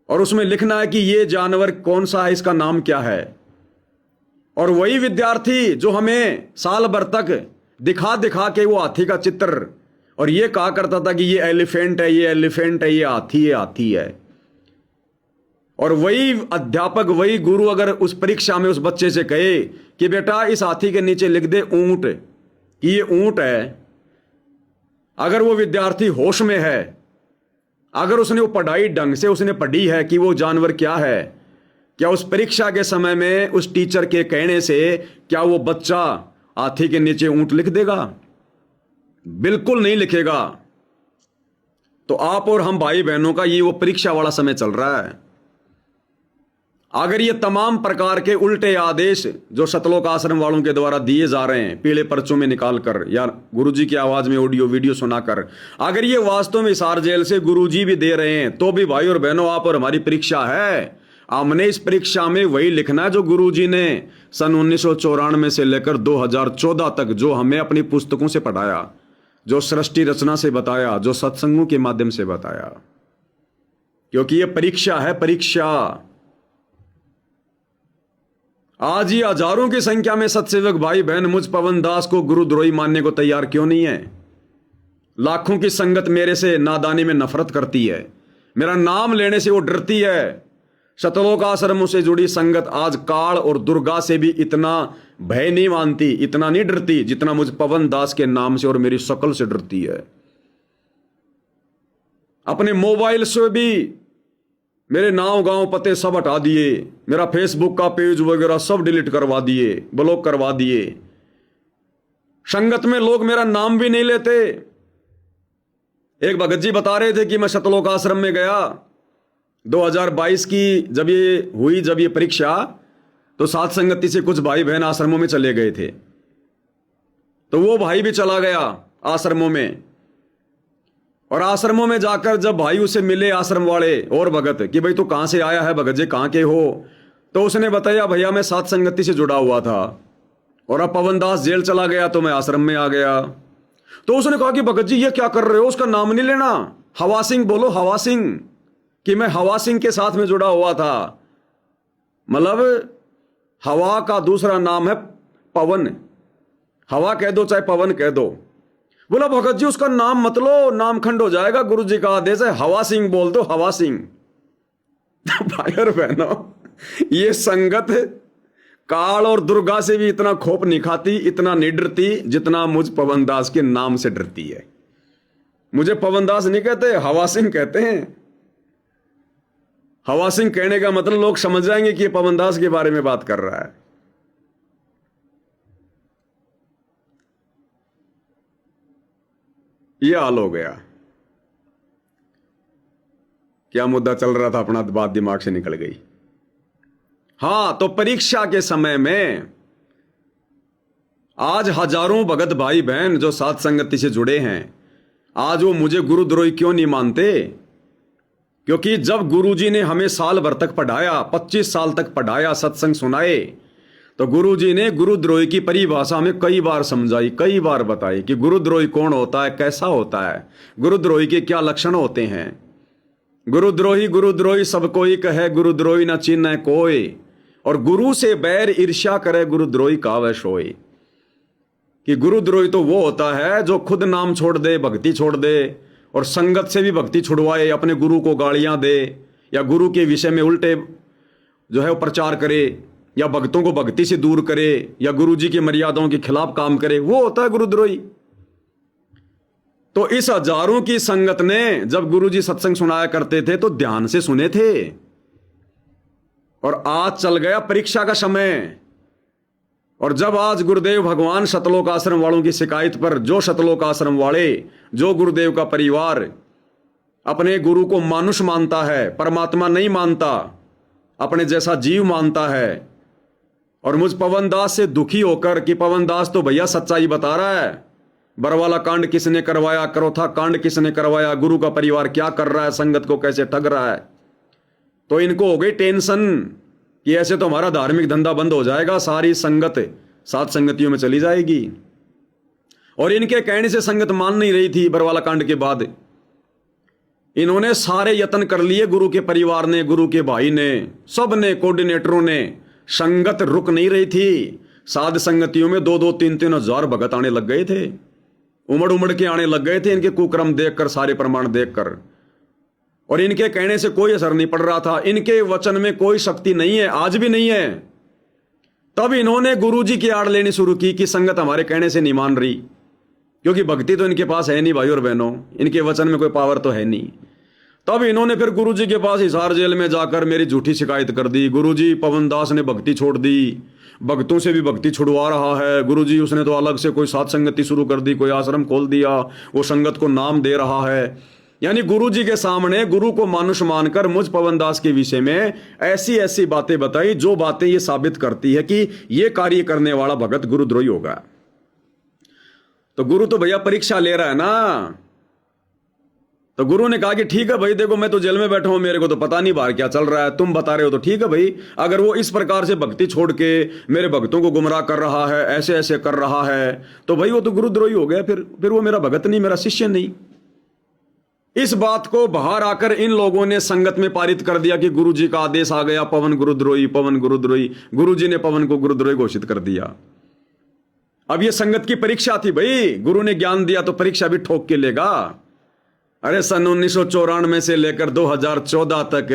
और उसमें लिखना है कि ये जानवर कौन सा है, इसका नाम क्या है। और वही विद्यार्थी जो हमें साल भर तक दिखा दिखा के वो हाथी का चित्र और ये कहा करता था कि ये एलिफेंट है, ये एलिफेंट है, ये हाथी है, हाथी है। और वही अध्यापक, वही गुरु अगर उस परीक्षा में उस बच्चे से कहे कि बेटा इस हाथी के नीचे लिख दे ऊंट, कि ये ऊंट है, अगर वो विद्यार्थी होश में है, अगर उसने वो पढ़ाई ढंग से उसने पढ़ी है कि वो जानवर क्या है, क्या उस परीक्षा के समय में उस टीचर के कहने से क्या वो बच्चा हाथी के नीचे ऊंट लिख देगा? बिल्कुल नहीं लिखेगा। तो आप और हम भाई बहनों का ये वो परीक्षा वाला समय चल रहा है। अगर ये तमाम प्रकार के उल्टे आदेश जो सतलोक आश्रम वालों के द्वारा दिए जा रहे हैं पीले पर्चों में निकालकर या गुरुजी की आवाज में ऑडियो वीडियो सुनाकर, अगर ये वास्तव में हिसार जेल से गुरुजी भी दे रहे हैं तो भी भाई और बहनों आप और हमारी परीक्षा है। हमने इस परीक्षा में वही लिखना है जो गुरुजी ने सन 1994 से लेकर 2014 तक जो हमें अपनी पुस्तकों से पढ़ाया, जो सृष्टि रचना से बताया, जो सत्संगों के माध्यम से बताया। क्योंकि ये परीक्षा है, परीक्षा। आज ही हजारों की संख्या में सत्सेवक भाई बहन मुझ पवन दास को गुरुद्रोही मानने को तैयार क्यों नहीं है? लाखों की संगत मेरे से नादानी में नफरत करती है, मेरा नाम लेने से वो डरती है। सतलोक आश्रमों से जुड़ी संगत आज काल और दुर्गा से भी इतना भय नहीं मानती, इतना नहीं डरती जितना मुझ पवन दास के नाम से और मेरी शक्ल से डरती है। अपने मोबाइल से भी मेरे नाम गांव पते सब हटा दिए, मेरा फेसबुक का पेज वगैरह सब डिलीट करवा दिए, ब्लॉक करवा दिए। संगत में लोग मेरा नाम भी नहीं लेते। एक भगत जी बता रहे थे कि मैं सतलोक आश्रम में गया 2022 की जब ये परीक्षा, तो साथ संगति से कुछ भाई बहन आश्रमों में चले गए थे। तो वो भाई भी चला गया आश्रमों में, और आश्रमों में जाकर जब भाई उसे मिले आश्रम वाले और भगत कि भाई तू कहां से आया है भगत जी, कहां के हो? तो उसने बताया भैया मैं साथ संगति से जुड़ा हुआ था और अब पवन दास जेल चला गया तो मैं आश्रम में आ गया। तो उसने कहा कि भगत जी ये क्या कर रहे हो, उसका नाम नहीं लेना, हवा सिंह बोलो, हवा सिंह, कि मैं हवा सिंह के साथ में जुड़ा हुआ था। मतलब हवा का दूसरा नाम है पवन, हवा कह दो चाहे पवन कह दो। बोला भगत जी उसका नाम मत लो, नाम खंड हो जाएगा, गुरुजी का आदेश है, हवा सिंह बोल दो, हवा सिंह। भाई और बहनों, ये संगत काल और दुर्गा से भी इतना खोप नहीं खाती, इतना नहीं डरती जितना मुझ पवन दास के नाम से डरती है। मुझे पवन दास नहीं कहते, हवा सिंह कहते हैं। हवा सिंह कहने का मतलब लोग समझ जाएंगे कि ये पवन दास के बारे में बात कर रहा है। ये हाल हो गया। क्या मुद्दा चल रहा था अपना, बात दिमाग से निकल गई। हां, तो परीक्षा के समय में आज हजारों भगत भाई बहन जो साथ संगति से जुड़े हैं, आज वो मुझे गुरुद्रोही क्यों नहीं मानते? क्योंकि जब गुरुजी ने हमें साल भर तक पढ़ाया, 25 साल तक पढ़ाया, सत्संग सुनाए, तो गुरुजी ने गुरुद्रोही की परिभाषा में कई बार समझाई, कई बार बताई कि गुरुद्रोही कौन होता है, कैसा होता है, गुरुद्रोही के क्या लक्षण होते हैं। गुरुद्रोही सब कोई कहे, गुरुद्रोही न चिन्ह कोई, और गुरु से बैर ईर्ष्या करे, गुरुद्रोही कावे सोई। कि गुरुद्रोही तो वो होता है जो खुद नाम छोड़ दे, भक्ति छोड़ दे, और संगत से भी भक्ति छुड़वाए, अपने गुरु को गालियां दे, या गुरु के विषय में उल्टे जो है वो प्रचार करे, या भक्तों को भक्ति से दूर करे, या गुरुजी की मर्यादाओं के खिलाफ काम करे, वो होता है गुरुद्रोही। तो इस हजारों की संगत ने जब गुरुजी सत्संग सुनाया करते थे तो ध्यान से सुने थे, और आज चल गया परीक्षा का समय। और जब आज गुरुदेव भगवान सतलोक आश्रम वालों की शिकायत पर, जो सतलोक आश्रम वाले, जो गुरुदेव का परिवार अपने गुरु को मानुष मानता है, परमात्मा नहीं मानता, अपने जैसा जीव मानता है, और मुझ पवन दास से दुखी होकर कि पवन दास तो भैया सच्चाई बता रहा है, बरवाला कांड किसने करवाया, करोथा कांड किसने करवाया, गुरु का परिवार क्या कर रहा है, संगत को कैसे ठग रहा है। तो इनको हो गई टेंशन कि ऐसे तो हमारा धार्मिक धंधा बंद हो जाएगा, सारी संगत सात संगतियों में चली जाएगी। और इनके कहने से संगत मान नहीं रही थी। बरवाला कांड के बाद इन्होंने सारे यत्न कर लिए, गुरु के परिवार ने, गुरु के भाई ने, सब ने, कोऑर्डिनेटरों ने संगत रुक नहीं रही थी। साध संगतियों में 2-2, 3-3 हजार भगत आने लग गए थे, उमड़ उमड़ के आने लग गए थे, इनके कुक्रम देखकर, सारे प्रमाण देखकर। और इनके कहने से कोई असर नहीं पड़ रहा था, इनके वचन में कोई शक्ति नहीं है, आज भी नहीं है। तब इन्होंने गुरुजी की आड़ लेनी शुरू की कि संगत हमारे कहने से नहीं मान रही, क्योंकि भक्ति तो इनके पास है नहीं भाई और बहनों, इनके वचन में कोई पावर तो है नहीं। तब इन्होंने फिर गुरुजी के पास हिसार जेल में जाकर मेरी झूठी शिकायत कर दी। गुरुजी, पवन दास ने भक्ति छोड़ दी, भक्तों से भी भक्ति छुड़वा रहा है। गुरुजी, उसने तो अलग से कोई साथ संगति शुरू कर दी, कोई आश्रम खोल दिया, वो संगत को नाम दे रहा है। यानी गुरुजी के सामने गुरु को मानुष मानकर मुझ पवन दास के विषय में ऐसी ऐसी बातें बताई, जो बातें ये साबित करती है कि ये कार्य करने वाला भगत गुरुद्रोही होगा। तो गुरु तो भैया परीक्षा ले रहा है ना। तो गुरु ने कहा कि ठीक है भाई, देखो मैं तो जेल में बैठा हूं, मेरे को तो पता नहीं बाहर क्या चल रहा है, तुम बता रहे हो तो ठीक है भाई। अगर वो इस प्रकार से भक्ति छोड़ के मेरे भक्तों को गुमराह कर रहा है, ऐसे ऐसे कर रहा है, तो भाई वो तो गुरुद्रोही हो गया, फिर वो मेरा भगत नहीं, मेरा शिष्य नहीं। इस बात को बाहर आकर इन लोगों ने संगत में पारित कर दिया कि गुरुजी का आदेश आ गया, पवन गुरुद्रोही, पवन गुरुद्रोही। गुरुजी ने पवन को गुरुद्रोही घोषित कर दिया। अब ये संगत की परीक्षा थी भाई, गुरु ने ज्ञान दिया तो परीक्षा भी ठोक के लेगा। अरे सन 1994 से लेकर 2014 तक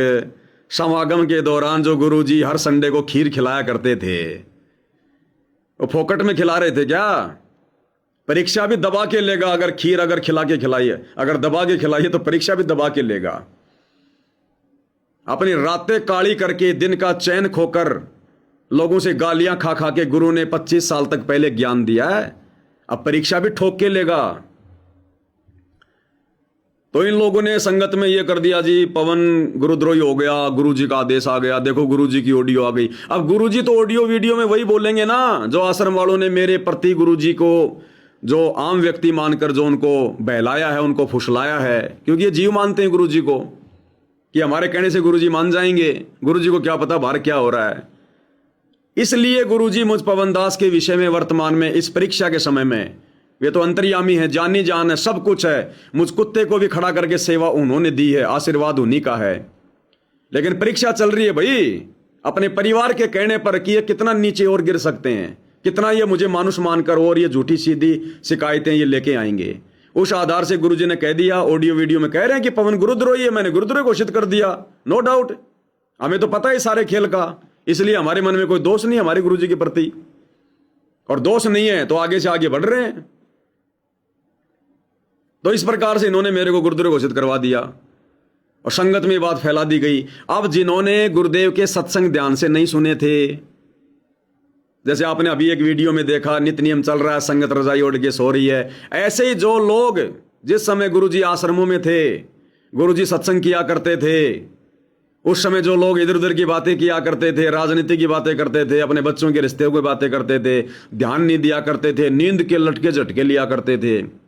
समागम के दौरान जो गुरुजी हर संडे को खीर खिलाया करते थे, वो फोकट में खिला रहे थे क्या? परीक्षा भी दबा के लेगा। अगर खीर अगर खिला के खिलाइए, अगर दबा के खिलाइए तो परीक्षा भी दबा के लेगा। अपनी रातें काली करके, दिन का चैन खोकर, लोगों से गालियां खा खा के गुरु ने 25 साल तक पहले ज्ञान दिया है, अब परीक्षा भी ठोक के लेगा। तो इन लोगों ने संगत में यह कर दिया जी, पवन गुरुद्रोही हो गया, गुरुजी का आदेश आ गया, देखो गुरुजी की ऑडियो आ गई। अब गुरुजी तो ऑडियो वीडियो में वही बोलेंगे ना, जो आश्रम वालों ने मेरे प्रति गुरुजी को, जो आम व्यक्ति मानकर जो उनको बहलाया है, उनको फुसलाया है, क्योंकि ये जीव मानते हैं गुरुजी को कि हमारे कहने से गुरुजी मान जाएंगे। गुरुजी को क्या पता बाहर क्या हो रहा है। इसलिए गुरुजी मुझ पवन दास के विषय में वर्तमान में इस परीक्षा के समय में, वे तो अंतर्यामी है, जानी जान है, सब कुछ है। मुझ कुत्ते को भी खड़ा करके सेवा उन्होंने दी है, आशीर्वाद उन्हीं का है। लेकिन परीक्षा चल रही है भाई, अपने परिवार के कहने पर कि ये कितना नीचे और गिर सकते हैं, कितना ये मुझे मानुष मानकर और ये झूठी सीधी शिकायतें ये लेके आएंगे। उस आधार से गुरुजी ने कह दिया, ऑडियो वीडियो में कह रहे हैं कि पवन गुरुद्रोही है, मैंने गुरुद्रोही घोषित कर दिया। नो डाउट, हमें तो पता है सारे खेल का, इसलिए हमारे मन में कोई दोष नहीं हमारे गुरुजी के प्रति, और दोष नहीं है तो आगे से आगे बढ़ रहे हैं। तो इस प्रकार से इन्होंने मेरे को गुरुद्रोही घोषित करवा दिया और संगत में बात फैला दी गई। अब जिन्होंने गुरुदेव के सत्संग ध्यान से नहीं सुने थे, जैसे आपने अभी एक वीडियो में देखा, नित्य नियम चल रहा है, संगत रजाई ओढ़ के सो रही है, ऐसे ही जो लोग जिस समय गुरुजी आश्रमों में थे, गुरुजी सत्संग किया करते थे, उस समय जो लोग इधर उधर की बातें किया करते थे, राजनीति की बातें करते थे, अपने बच्चों के रिश्ते की बातें करते थे, ध्यान नहीं दिया करते थे, नींद के लटके झटके लिया करते थे,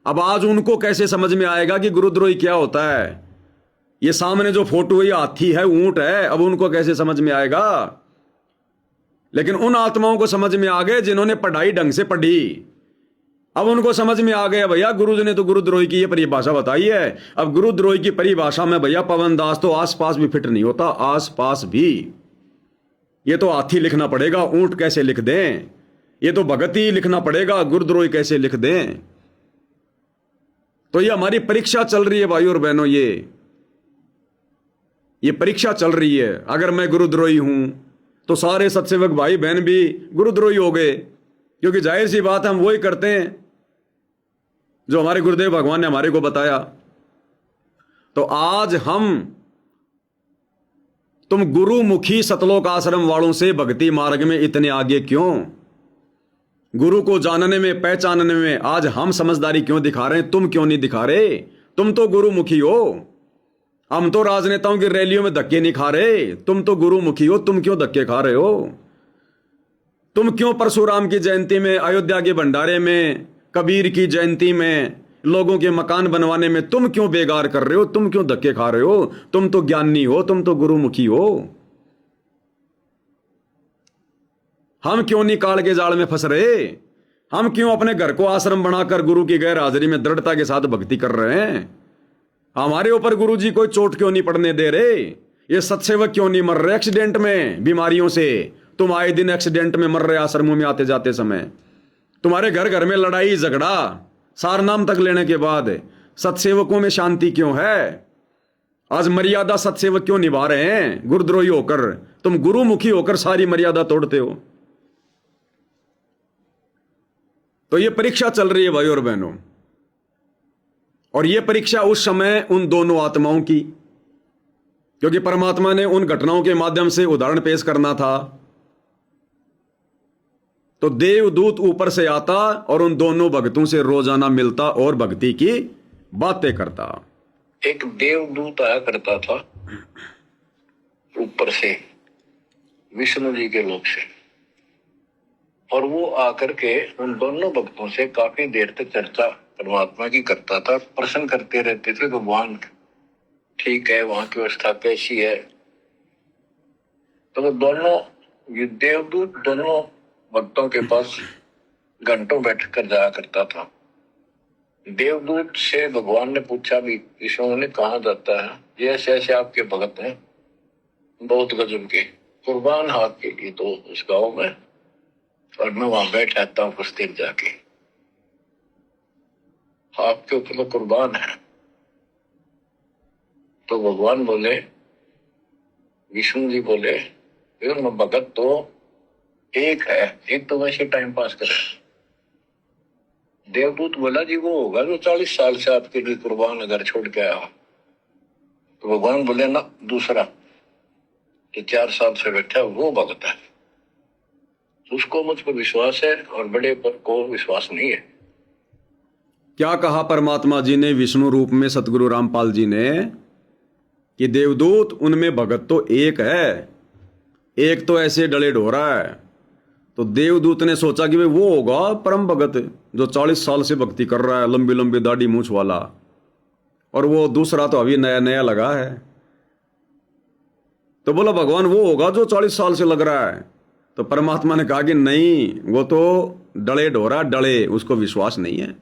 अब आज उनको कैसे समझ में आएगा कि गुरुद्रोही क्या होता है? ये सामने जो फोटो है, ये हाथी है, ऊंट है, अब उनको कैसे समझ में आएगा? लेकिन उन आत्माओं को समझ में आ गए जिन्होंने पढ़ाई ढंग से पढ़ी। अब उनको समझ में आ गया भैया, गुरुजी ने तो गुरुद्रोही की ये परिभाषा बताई है। अब गुरुद्रोही की परिभाषा में भैया पवन दास तो आसपास भी फिट नहीं होता, आसपास भी। ये तो हाथी लिखना पड़ेगा, ऊंट कैसे लिख दें? ये तो भगत ही लिखना पड़ेगा, गुरुद्रोही कैसे लिख दें? तो ये हमारी परीक्षा चल रही है भाई और बहनों, ये परीक्षा चल रही है। अगर मैं गुरुद्रोही हूं तो सारे सत्सेवक भाई बहन भी गुरुद्रोही हो गए, क्योंकि जाहिर सी बात हम वही करते हैं जो हमारे गुरुदेव भगवान ने हमारे को बताया। तो आज तुम गुरुमुखी सतलोक आश्रम वालों से भक्ति मार्ग में इतने आगे क्यों? गुरु को जानने में, पहचानने में आज हम समझदारी क्यों दिखा रहे हैं? तुम क्यों नहीं दिखा रहे? तुम तो गुरुमुखी हो। हम तो राजनेताओं की रैलियों में धक्के नहीं खा रहे, तुम तो गुरुमुखी हो, तुम क्यों धक्के खा रहे हो? तुम क्यों परशुराम की जयंती में, अयोध्या के भंडारे में, कबीर की जयंती में, लोगों के मकान बनवाने में तुम क्यों बेगार कर रहे हो? तुम क्यों धक्के खा रहे हो? तुम तो ज्ञानी हो, तुम तो गुरुमुखी हो। हम क्यों नहीं काल के जाल में फंस रहे? हम क्यों अपने घर को आश्रम बनाकर गुरु की गैर हाजिरी में दृढ़ता के साथ भक्ति कर रहे हैं? हमारे ऊपर गुरुजी कोई चोट क्यों नहीं पड़ने दे रहे? ये सत्सेवक क्यों नहीं मर रहे एक्सीडेंट में, बीमारियों से? तुम आए दिन एक्सीडेंट में मर रहे आश्रमों में आते जाते समय। तुम्हारे घर घर में लड़ाई झगड़ा, सारनाम तक लेने के बाद सत्सेवकों में शांति क्यों है? आज मर्यादा सत्सेवक क्यों निभा रहे हैं? गुरुद्रोही होकर, तुम गुरुमुखी होकर सारी मर्यादा तोड़ते हो। तो ये परीक्षा चल रही है भाई और बहनों, और ये परीक्षा उस समय उन दोनों आत्माओं की, क्योंकि परमात्मा ने उन घटनाओं के माध्यम से उदाहरण पेश करना था। तो देवदूत ऊपर से आता और उन दोनों भक्तों से रोजाना मिलता और भक्ति की बातें करता। एक देवदूत आया करता था ऊपर से, विष्णु जी के लोक से, और वो आकर के उन दोनों भक्तों से काफी देर तक चर्चा परमात्मा की करता था। प्रश्न करते रहते थे, भगवान ठीक है, वहां की व्यवस्था कैसी है? तो वो दोनों, ये देवदूत दोनों भक्तों के पास घंटों बैठ कर जाया करता था। देवदूत से भगवान ने पूछा भी, विष्णु ने, कहा जाता है? ये ऐसे ऐसे आपके भगत हैं, बहुत गजब के, कुर्बान हाथ के लिए तो उस गांव में, और मैं वहां बैठ रहता हूँ कुछ देर जाके, आपके ऊपर तो कुर्बान है। तो भगवान बोले, विष्णु जी बोले, भगत तो एक है, एक तो वैसे टाइम पास करे। देवदूत बोला, जी वो होगा जो 40 साल से आपके लिए कुर्बान अगर छोड़ के आया। तो भगवान बोले, ना, दूसरा कि 4 साल से बैठा वो भगत है, उसको मुझ पर विश्वास है और बड़े पर को विश्वास नहीं है। क्या कहा परमात्मा जी ने विष्णु रूप में सतगुरु रामपाल जी ने कि देवदूत उनमें भगत तो एक है, एक तो ऐसे डले ढोरा है। तो देवदूत ने सोचा कि भाई वो होगा परम भगत जो 40 साल से भक्ति कर रहा है, लंबी लंबी दाढ़ी मूछ वाला, और वो दूसरा तो अभी नया नया लगा है। तो बोला भगवान वो होगा जो 40 साल से लग रहा है। तो परमात्मा ने कहा कि नहीं, वो तो डले ढोरा डले, उसको विश्वास नहीं है,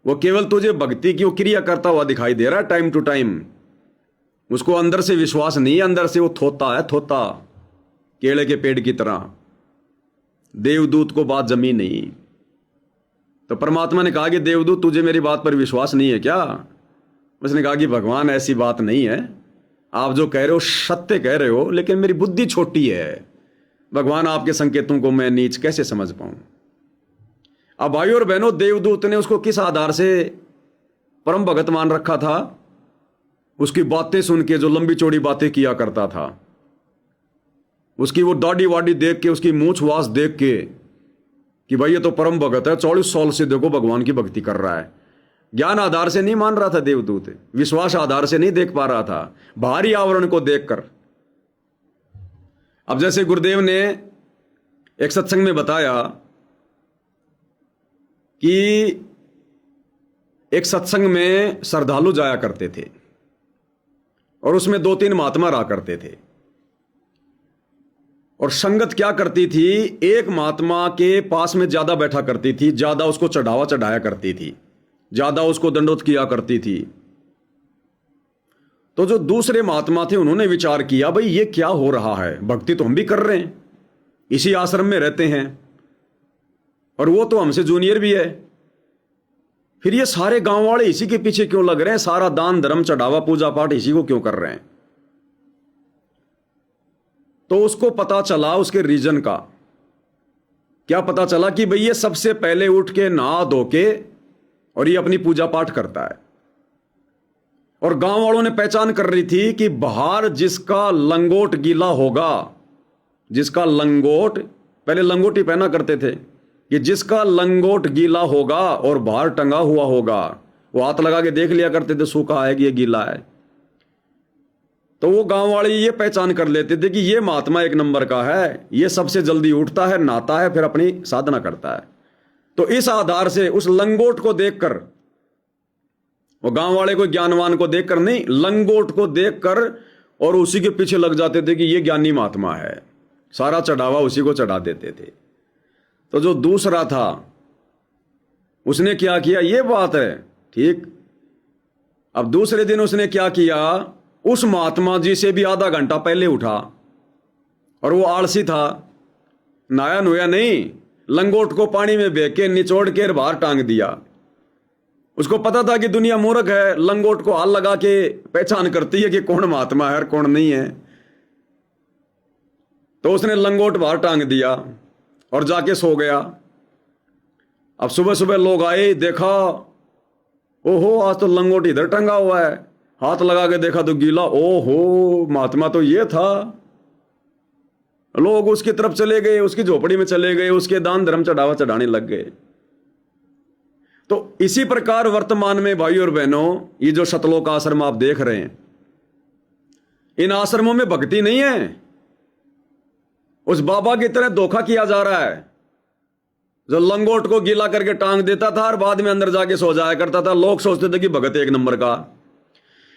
वो केवल तुझे भक्ति की वो क्रिया करता हुआ दिखाई दे रहा है टाइम टू टाइम, उसको अंदर से विश्वास नहीं है, अंदर से वो थोता है, थोता, केले के पेड़ की तरह। देवदूत को बात जमी नहीं। तो परमात्मा ने कहा कि देवदूत तुझे मेरी बात पर विश्वास नहीं है क्या? उसने कहा कि भगवान ऐसी बात नहीं है, आप जो कह रहे हो सत्य कह रहे हो, लेकिन मेरी बुद्धि छोटी है भगवान, आपके संकेतों को मैं नीच कैसे समझ पाऊं। अब भाई और बहनों, देवदूत ने उसको किस आधार से परम भगत मान रखा था? उसकी बातें सुन के, जो लंबी चौड़ी बातें किया करता था, उसकी वो दाढ़ी वाड़ी देख के, उसकी मूछ वास देख के कि भाई ये तो परम भगत है, 40 साल से देखो भगवान की भक्ति कर रहा है। ज्ञान आधार से नहीं मान रहा था देवदूत, विश्वास आधार से नहीं देख पा रहा था, बाहरी आवरण को देखकर। अब जैसे गुरुदेव ने एक सत्संग में बताया कि एक सत्संग में श्रद्धालु जाया करते थे और उसमें 2-3 महात्मा रहा करते थे, और संगत क्या करती थी, एक महात्मा के पास में ज्यादा बैठा करती थी, ज्यादा उसको चढ़ावा चढ़ाया करती थी, ज्यादा उसको दंडोत किया करती थी। तो जो दूसरे महात्मा थे उन्होंने विचार किया, भाई ये क्या हो रहा है, भक्ति तो हम भी कर रहे हैं, इसी आश्रम में रहते हैं, और वो तो हमसे जूनियर भी है, फिर ये सारे गांव वाले इसी के पीछे क्यों लग रहे हैं, सारा दान धर्म चढ़ावा पूजा पाठ इसी को क्यों कर रहे हैं? तो उसको पता चला, उसके रीजन का क्या पता चला कि भाई ये सबसे पहले उठ के नहा धो के और ये अपनी पूजा पाठ करता है। और गांव वालों ने पहचान कर रही थी कि बाहर जिसका लंगोट गीला होगा, जिसका लंगोट, पहले लंगोटी पहना करते थे, कि जिसका लंगोट गीला होगा और बाहर टंगा हुआ होगा, वो हाथ लगा के देख लिया करते थे सूखा है कि ये गीला है। तो वो गांव वाले ये पहचान कर लेते थे कि ये महात्मा एक नंबर का है, ये सबसे जल्दी उठता है, नहाता है, फिर अपनी साधना करता है। तो इस आधार से उस लंगोट को देखकर, वो गांव वाले को ज्ञानवान को देखकर नहीं, लंगोट को देखकर, और उसी के पीछे लग जाते थे कि ये ज्ञानी महात्मा है, सारा चढ़ावा उसी को चढ़ा देते थे। तो जो दूसरा था उसने क्या किया, ये बात है ठीक। अब दूसरे दिन उसने क्या किया, उस महात्मा जी से भी आधा घंटा पहले उठा, और वो आलसी था, नहाया नुया नहीं, लंगोट को पानी में बह के निचोड़ के बाहर टांग दिया। उसको पता था कि दुनिया मूर्ख है, लंगोट को हाल लगा के पहचान करती है कि कौन महात्मा है और कौन नहीं है। तो उसने लंगोट बाहर टांग दिया और जाके सो गया। अब सुबह सुबह लोग आए, देखा, ओहो आज तो लंगोट इधर टंगा हुआ है। हाथ लगा के देखा तो गीला, ओहो महात्मा तो ये था। लोग उसकी तरफ चले गए, उसकी झोपड़ी में चले गए, उसके दान धर्म चढ़ावा चढ़ाने लग गए। तो इसी प्रकार वर्तमान में भाई और बहनों, ये जो शतलोक आश्रम आप देख रहे हैं, इन आश्रमों में भक्ति नहीं है। उस बाबा की तरह धोखा किया जा रहा है, जो लंगोट को गीला करके टांग देता था और बाद में अंदर जाके सो जाया करता था। लोग सोचते थे कि भगत एक नंबर का।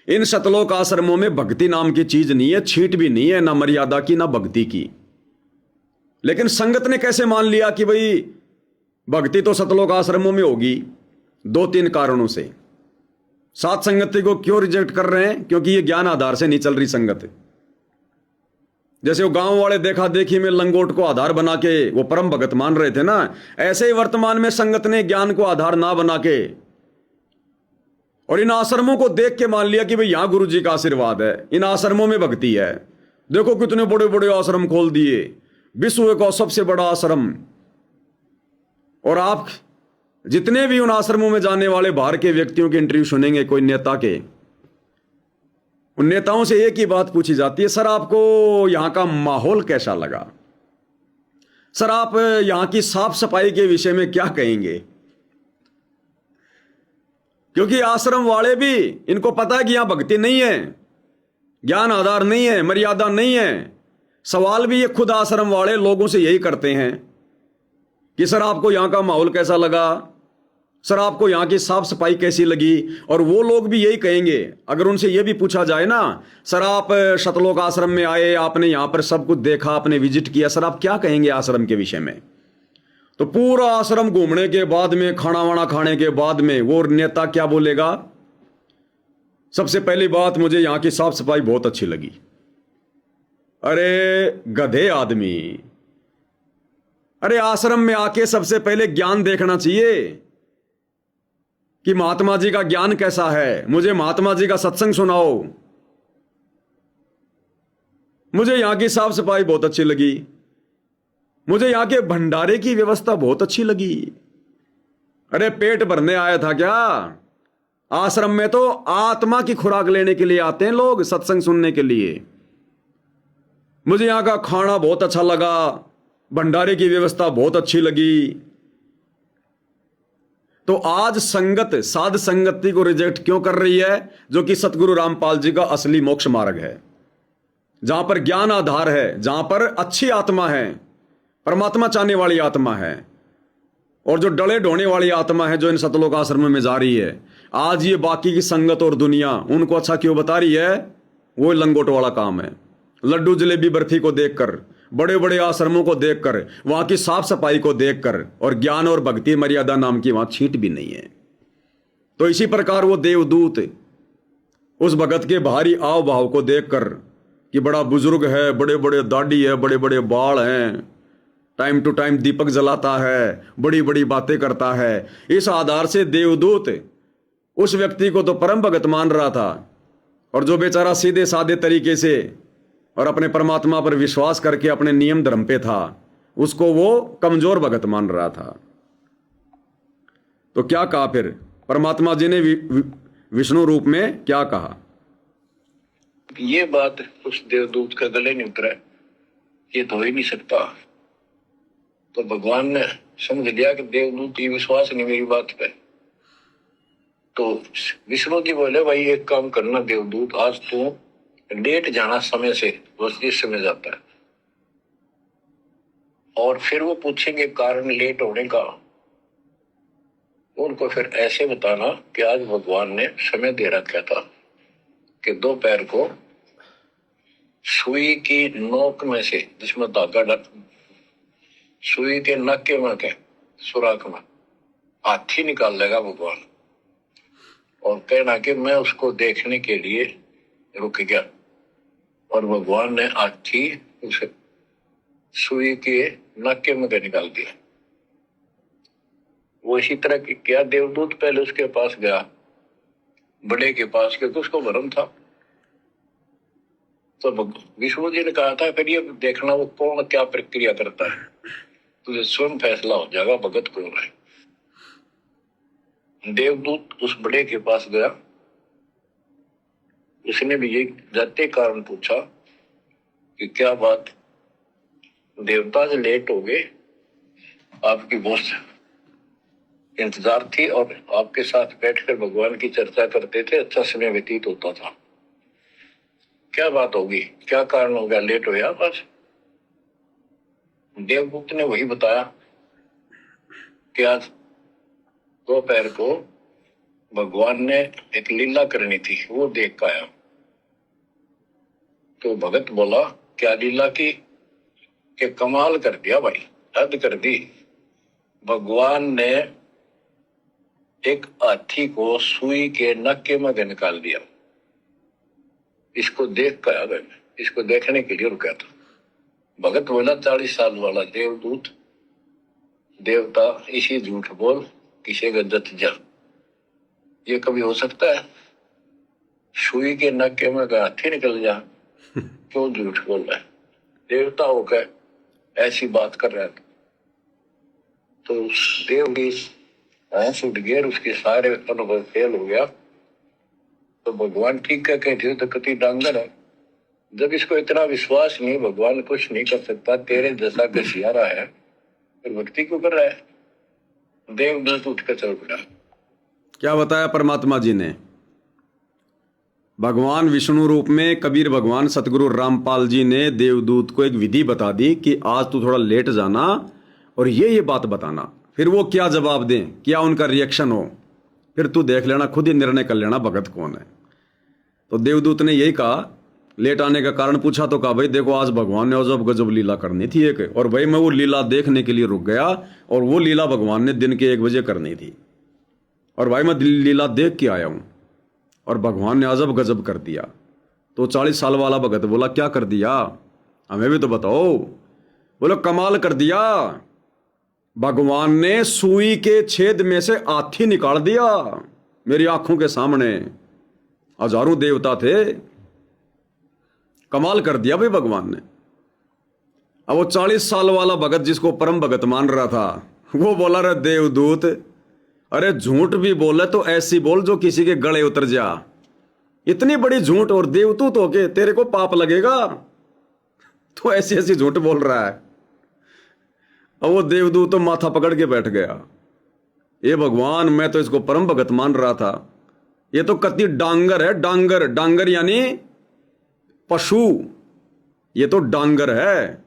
इन शतलोक आश्रमों में भक्ति नाम की चीज नहीं है, छींट भी नहीं है, ना मर्यादा की ना भक्ति की। लेकिन संगत ने कैसे मान लिया कि भाई भक्ति तो शतलोक आश्रमों में होगी? 2-3 कारणों से। सात संगति को क्यों रिजेक्ट कर रहे हैं? क्योंकि ये ज्ञान आधार से नहीं चल रही संगत। जैसे वो गांव वाले देखा देखी में लंगोट को आधार बना के वो परम भगत मान रहे थे ना, ऐसे ही वर्तमान में संगत ने ज्ञान को आधार ना बना के और इन आश्रमों को देख के मान लिया कि भाई यहां गुरु जी का आशीर्वाद है, इन आश्रमों में भक्ति है। देखो कितने बड़े बड़े आश्रम खोल दिए, विश्व का सबसे बड़ा आश्रम। और आप जितने भी उन आश्रमों में जाने वाले बाहर के व्यक्तियों के इंटरव्यू सुनेंगे, कोई नेता के, उन नेताओं से एक ही बात पूछी जाती है, सर आपको यहां का माहौल कैसा लगा? सर आप यहां की साफ सफाई के विषय में क्या कहेंगे? क्योंकि आश्रम वाले भी, इनको पता है कि यहां भक्ति नहीं है, ज्ञान आधार नहीं है, मर्यादा नहीं है। सवाल भी ये खुद आश्रम वाले लोगों से यही करते हैं कि सर आपको यहां का माहौल कैसा लगा, सर आपको यहां की साफ सफाई कैसी लगी? और वो लोग भी यही कहेंगे, अगर उनसे यह भी पूछा जाए ना, सर आप शतलोक आश्रम में आए, आपने यहां पर सब कुछ देखा, आपने विजिट किया, सर आप क्या कहेंगे आश्रम के विषय में? तो पूरा आश्रम घूमने के बाद में, खाना वाना खाने के बाद में, वो नेता क्या बोलेगा? सबसे पहली बात, मुझे यहां की साफ सफाई बहुत अच्छी लगी। अरे गधे आदमी, अरे आश्रम में आके सबसे पहले ज्ञान देखना चाहिए कि महात्मा जी का ज्ञान कैसा है। मुझे महात्मा जी का सत्संग सुनाओ, मुझे यहां की साफ सफाई बहुत अच्छी लगी, मुझे यहां के भंडारे की व्यवस्था बहुत अच्छी लगी। अरे पेट भरने आया था क्या? आश्रम में तो आत्मा की खुराक लेने के लिए आते हैं लोग, सत्संग सुनने के लिए। मुझे यहां का खाना बहुत अच्छा लगा, भंडारे की व्यवस्था बहुत अच्छी लगी। तो आज संगत साध संगति को रिजेक्ट क्यों कर रही है? जो कि सतगुरु रामपाल जी का असली मोक्ष मार्ग है, जहां पर ज्ञान आधार है, जहां पर अच्छी आत्मा है, परमात्मा चाहने वाली आत्मा है, और जो डले ढोने वाली आत्मा है, जो इन शतलोक आश्रम में जा रही है। आज ये बाकी की संगत और दुनिया उनको अच्छा क्यों बता रही है? वो लंगोट वाला काम है। लड्डू जलेबी बर्फी को देखकर, बड़े बड़े आश्रमों को देखकर, वहां की साफ सफाई को देखकर, और ज्ञान और भक्ति मर्यादा नाम की वहां छींट भी नहीं है। तो इसी प्रकार वो देवदूत उस भगत के बाहरी आव भाव को देखकर कि बड़ा बुजुर्ग है, बड़े बड़े दाढ़ी है, बड़े बड़े बाल हैं, टाइम टू टाइम दीपक जलाता है, बड़ी बड़ी बातें करता है, इस आधार से देवदूत उस व्यक्ति को तो परम भगत मान रहा था, और जो बेचारा सीधे साधे तरीके से और अपने परमात्मा पर विश्वास करके अपने नियम धर्म पे था, उसको वो कमजोर भगत मान रहा था। तो क्या कहा फिर परमात्मा जी ने विष्णु रूप में क्या कहा? ये बात उस देवदूत का गले नहीं उतरा, ये तो हो ही नहीं सकता। तो भगवान ने समझ लिया कि देवदूत ये विश्वास नहीं मेरी बात पे। तो विष्णु जी बोले, भाई एक काम करना देवदूत, आज तू लेट जाना समय से, बस जिस समय जाता है, और फिर वो पूछेंगे कारण लेट होने का, उनको फिर ऐसे बताना कि आज भगवान ने समय दे रखा था कि दोपहर को सुई की नोक में से, जिसमें धागा डर, सुई के नक्के में के सुराख में हाथी निकाल लेगा भगवान, और कहना कि मैं उसको देखने के लिए रुक गया और भगवान ने हाथी उसे सुई के नाके में से निकाल दिया। वो इसी तरह किया। देवदूत पहले उसके पास गया, बड़े के पास, क्योंकि उसको भ्रम था। तो विष्णु जी ने कहा था फिर ये देखना वो कौन क्या प्रक्रिया करता है, तुझे स्वयं फैसला हो जाएगा भगत कौन है। देवदूत उस बड़े के पास गया, उसने भी ये जाते कारण पूछा कि क्या बात, देवता से लेट हो गए, आपकी बहुत इंतजार थी और आपके साथ बैठकर भगवान की चर्चा करते थे, अच्छा समय व्यतीत होता था, क्या बात होगी, क्या कारण हो गया, लेट हो गया बस। देवदूत ने वही बताया कि आज दोपहर को भगवान ने एक लीला करनी थी, वो देख कर आया। तो भगत बोला क्या लीला की, कि कमाल कर दिया भाई, हद कर दी। भगवान ने एक हाथी को सुई के नक्के में से निकाल दिया। इसको देख कर आया, इसको देखने के लिए रुका था। भगत बोला 40 साल वाला देवदूत देवता इसी झूठ बोल किसी का दत्त जा, ये कभी हो सकता है? सुई के नक्के में का हाथी निकल जा, क्यों झूठ बोल रहा है? देवता होकर ऐसी बात कर रहा था। तो उस देव की ऐस उठ गया, उसके सारे अनुभव फेल हो गया। तो भगवान ठीक कह कहते तो कति डांगर है, जब इसको इतना विश्वास नहीं भगवान कुछ नहीं कर सकता, तेरे जैसा घसियारा है, फिर भक्ति क्यों कर रहा है? देवदूत उठकर चल पड़ा। क्या बताया परमात्मा जी ने? भगवान विष्णु रूप में कबीर भगवान सतगुरु रामपाल जी ने देवदूत को एक विधि बता दी कि आज तू थोड़ा लेट जाना और ये बात बताना, फिर वो क्या जवाब दें, क्या उनका रिएक्शन हो, फिर तू देख लेना, खुद ही निर्णय कर लेना भगत कौन है। तो देवदूत ने यही कहा, लेट आने का कारण पूछा तो कहा भाई देखो आज भगवान ने अजब गजब लीला करनी थी एक, और भाई मैं वो लीला देखने के लिए रुक गया, और वो लीला भगवान ने दिन के 1 बजे करनी थी, और भाई मैं लीला देख के आया हूं, और भगवान ने अजब गजब कर दिया। तो 40 साल वाला भगत बोला क्या कर दिया, हमें भी तो बताओ। बोलो कमाल कर दिया, भगवान ने सुई के छेद में से हाथी निकाल दिया मेरी आंखों के सामने। हजारों देवता थे, कमाल कर दिया भाई भगवान ने। अब वो 40 साल वाला भगत जिसको परम भगत मान रहा था, वो बोला रे देवदूत, अरे झूठ भी बोले तो ऐसी बोल जो किसी के गले उतर जा। इतनी बड़ी झूठ, और देवदूत होके तेरे को पाप लगेगा, तो ऐसी ऐसी झूठ बोल रहा है। अब वो देवदूत तो माथा पकड़ के बैठ गया, ये भगवान मैं तो इसको परम भगत मान रहा था, ये तो कति डांगर है। डांगर, डांगर यानी पशु, ये तो डांगर है।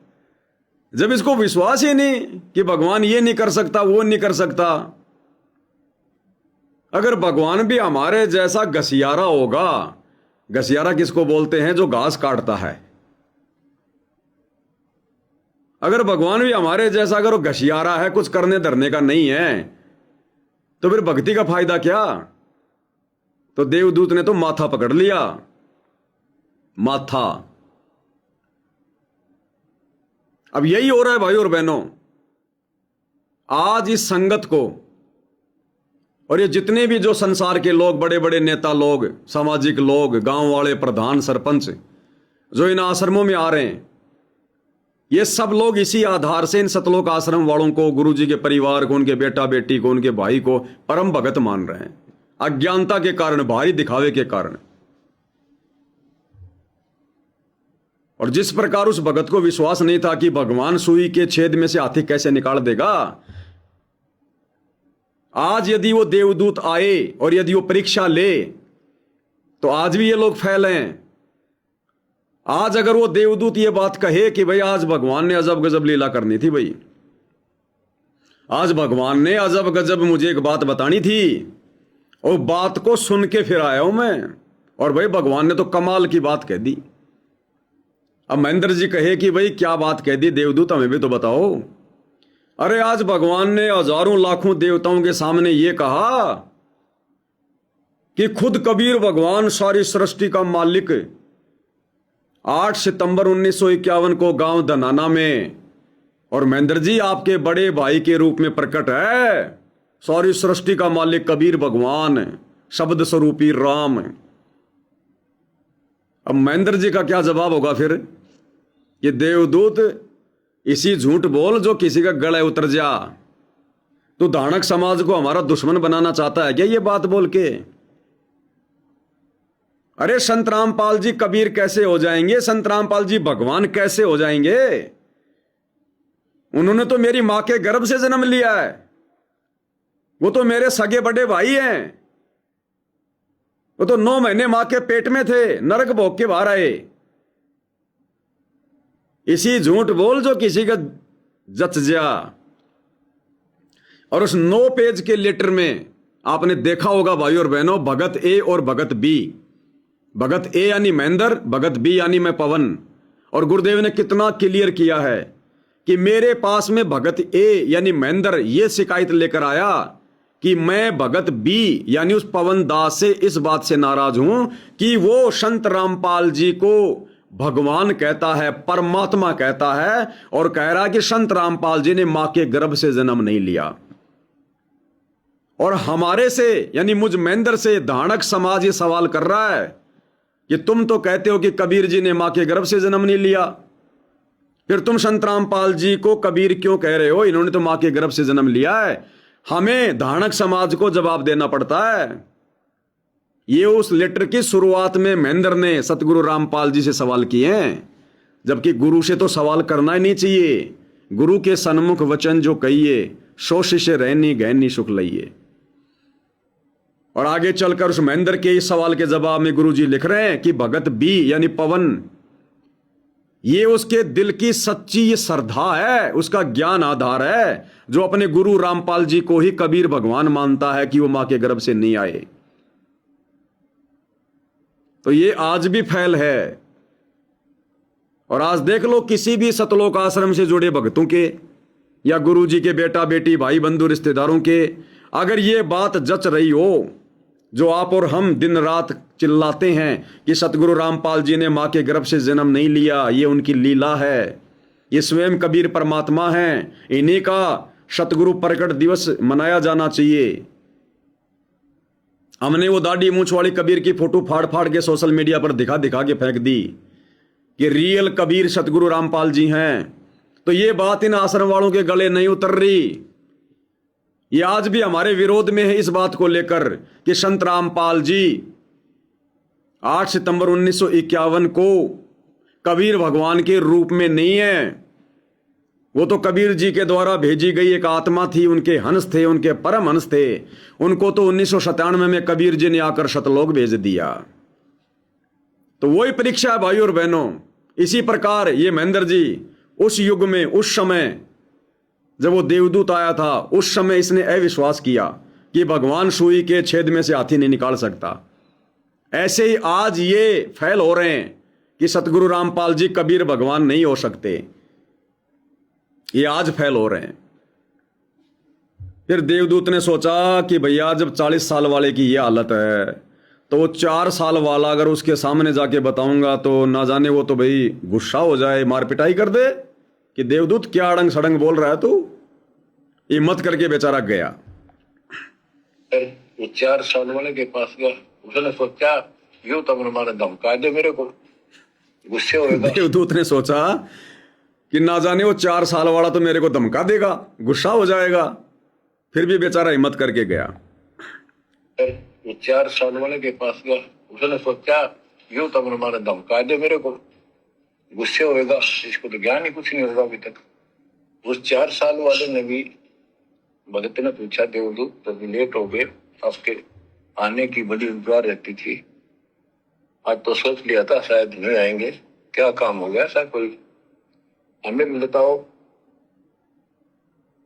जब इसको विश्वास ही नहीं कि भगवान ये नहीं कर सकता वो नहीं कर सकता, अगर भगवान भी हमारे जैसा घसियारा होगा, घसियारा किसको बोलते हैं, जो घास काटता है, अगर भगवान भी हमारे जैसा अगर वो घसियारा है, कुछ करने धरने का नहीं है, तो फिर भक्ति का फायदा क्या? तो देवदूत ने तो माथा पकड़ लिया, माथा। अब यही हो रहा है भाई और बहनों, आज इस संगत को, और ये जितने भी जो संसार के लोग, बड़े बड़े नेता लोग, सामाजिक लोग, गांव वाले, प्रधान, सरपंच, जो इन आश्रमों में आ रहे हैं, ये सब लोग इसी आधार से इन सतलोक आश्रम वालों को, गुरु जी के परिवार को, उनके बेटा बेटी को, उनके भाई को परम भगत मान रहे हैं, अज्ञानता के कारण, भारी दिखावे के कारण। और जिस प्रकार उस भगत को विश्वास नहीं था कि भगवान सुई के छेद में से हाथी कैसे निकाल देगा, आज यदि वो देवदूत आए और यदि वो परीक्षा ले, तो आज भी ये लोग फेल हैं। आज अगर वो देवदूत ये बात कहे कि भाई आज भगवान ने अजब गजब लीला करनी थी, भाई आज भगवान ने अजब गजब मुझे एक बात बतानी थी, और बात को सुन के फिर आया हूं मैं, और भाई भगवान ने तो कमाल की बात कह दी। अब महेंद्र जी कहे कि भाई क्या बात कह दी देवदूत, हमें भी तो बताओ। अरे आज भगवान ने हजारों लाखों देवताओं के सामने ये कहा कि खुद कबीर भगवान सारी सृष्टि का मालिक 8 सितंबर 1951 को गांव धनाना में, और महेंद्र जी आपके बड़े भाई के रूप में प्रकट है सारी सृष्टि का मालिक कबीर भगवान, शब्द स्वरूपी राम। अब महेंद्र जी का क्या जवाब होगा फिर? ये देवदूत इसी झूठ बोल जो किसी का गला उतर जा। तो धानक समाज को हमारा दुश्मन बनाना चाहता है क्या ये बात बोल के? अरे संत रामपाल जी कबीर कैसे हो जाएंगे? संत रामपाल जी भगवान कैसे हो जाएंगे? उन्होंने तो मेरी मां के गर्भ से जन्म लिया है, वो तो मेरे सगे बड़े भाई हैं, वो तो 9 महीने मां के पेट में थे, नरक भोग के बाहर आए। इसी झूठ बोल जो किसी का जच जा। और उस 9 पेज के लेटर में आपने देखा होगा भाई और बहनों, भगत ए और भगत बी। भगत ए यानी महेंद्र, भगत बी यानी मैं पवन। और गुरुदेव ने कितना क्लियर किया है कि मेरे पास में भगत ए यानी महेंद्र ये शिकायत लेकर आया कि मैं भगत बी यानी उस पवन दास से इस बात से नाराज हूं कि वो संत रामपाल जी को भगवान कहता है, परमात्मा कहता है, और कह रहा है कि संत रामपाल जी ने मां के गर्भ से जन्म नहीं लिया। और हमारे से यानी मुझ महेंद्र से धानक समाज ये सवाल कर रहा है कि तुम तो कहते हो कि कबीर जी ने मां के गर्भ से जन्म नहीं लिया, फिर तुम संत रामपाल जी को कबीर क्यों कह रहे हो? इन्होंने तो मां के गर्भ से जन्म लिया है। हमें धानक समाज को जवाब देना पड़ता है। ये उस लेटर की शुरुआत में महेंद्र ने सतगुरु रामपाल जी से सवाल किए हैं, जबकि गुरु से तो सवाल करना ही नहीं चाहिए। गुरु के सन्मुख वचन जो कहिए, सो शिष्य रहनी गहनी सुख लइए। और आगे चलकर उस महेंद्र के इस सवाल के जवाब में गुरु जी लिख रहे हैं कि भगत बी यानी पवन, ये उसके दिल की सच्ची ये श्रद्धा है, उसका ज्ञान आधार है, जो अपने गुरु रामपाल जी को ही कबीर भगवान मानता है कि वो मां के गर्भ से नहीं आए। तो ये आज भी फैल है। और आज देख लो किसी भी सतलोक आश्रम से जुड़े भक्तों के या गुरु जी के बेटा बेटी भाई बंधु रिश्तेदारों के, अगर ये बात जच रही हो जो आप और हम दिन रात चिल्लाते हैं कि सतगुरु रामपाल जी ने मां के गर्भ से जन्म नहीं लिया, ये उनकी लीला है, ये स्वयं कबीर परमात्मा हैं, इन्हीं का सतगुरु प्रकट दिवस मनाया जाना चाहिए। हमने वो दाढ़ी मूंछ वाली कबीर की फोटो फाड़ फाड़ के सोशल मीडिया पर दिखा दिखा के फेंक दी कि रियल कबीर सतगुरु रामपाल जी हैं। तो ये बात इन आश्रम वालों के गले नहीं उतर रही। ये आज भी हमारे विरोध में है इस बात को लेकर कि संत रामपाल जी 8 सितंबर 1951 को कबीर भगवान के रूप में नहीं है। वो तो कबीर जी के द्वारा भेजी गई एक आत्मा थी, उनके हंस थे, उनके परम हंस थे। उनको तो 1997 में कबीर जी ने आकर सतलोक भेज दिया। तो वही परीक्षा है भाई और बहनों। इसी प्रकार ये महेंद्र जी उस युग में, उस समय जब वो देवदूत आया था, उस समय इसने अविश्वास किया कि भगवान सुई के छेद में से हाथी नहीं निकाल सकता। ऐसे ही आज ये फैल हो रहे हैं कि सतगुरु रामपाल जी कबीर भगवान नहीं हो सकते। ये आज फैल हो रहे हैं। फिर देवदूत ने सोचा कि भैया जब 40 साल वाले की ये हालत है तो वो 4 साल वाला अगर उसके सामने जाके बताऊंगा तो ना जाने वो तो भाई गुस्सा हो जाए, मार पिटाई कर दे कि देवदूत क्या अड़ंग सड़ंग बोल रहा है तू। हिम्मत करके बेचारा गया। वो 4 साल वाले के पास गया, उसने सोचा यूं तो हमारा धमका दे, मेरे को गुस्से होगा। देवदूत ने सोचा कि ना जाने वो 4 साल वाला तो मेरे को धमका देगा, गुस्सा हो जाएगा। फिर भी बेचारा हिम्मत करके गया। वो 4 साल वाले के पास गया, उसने सोचा यूं तो हमारा धमका दे, मेरे को गुस्से होएगा, इसको तो ज्ञान ही कुछ नहीं होगा अभी तक। उस 4 साल वाले ने भी, भगत ने पूछा देवदूत तो लेट हो गए, आपके आने की बड़ी इंतजार रहती थी, आज तो सोच लिया था शायद नहीं आएंगे, क्या काम हो गया ऐसा कोई, हमें बताओ।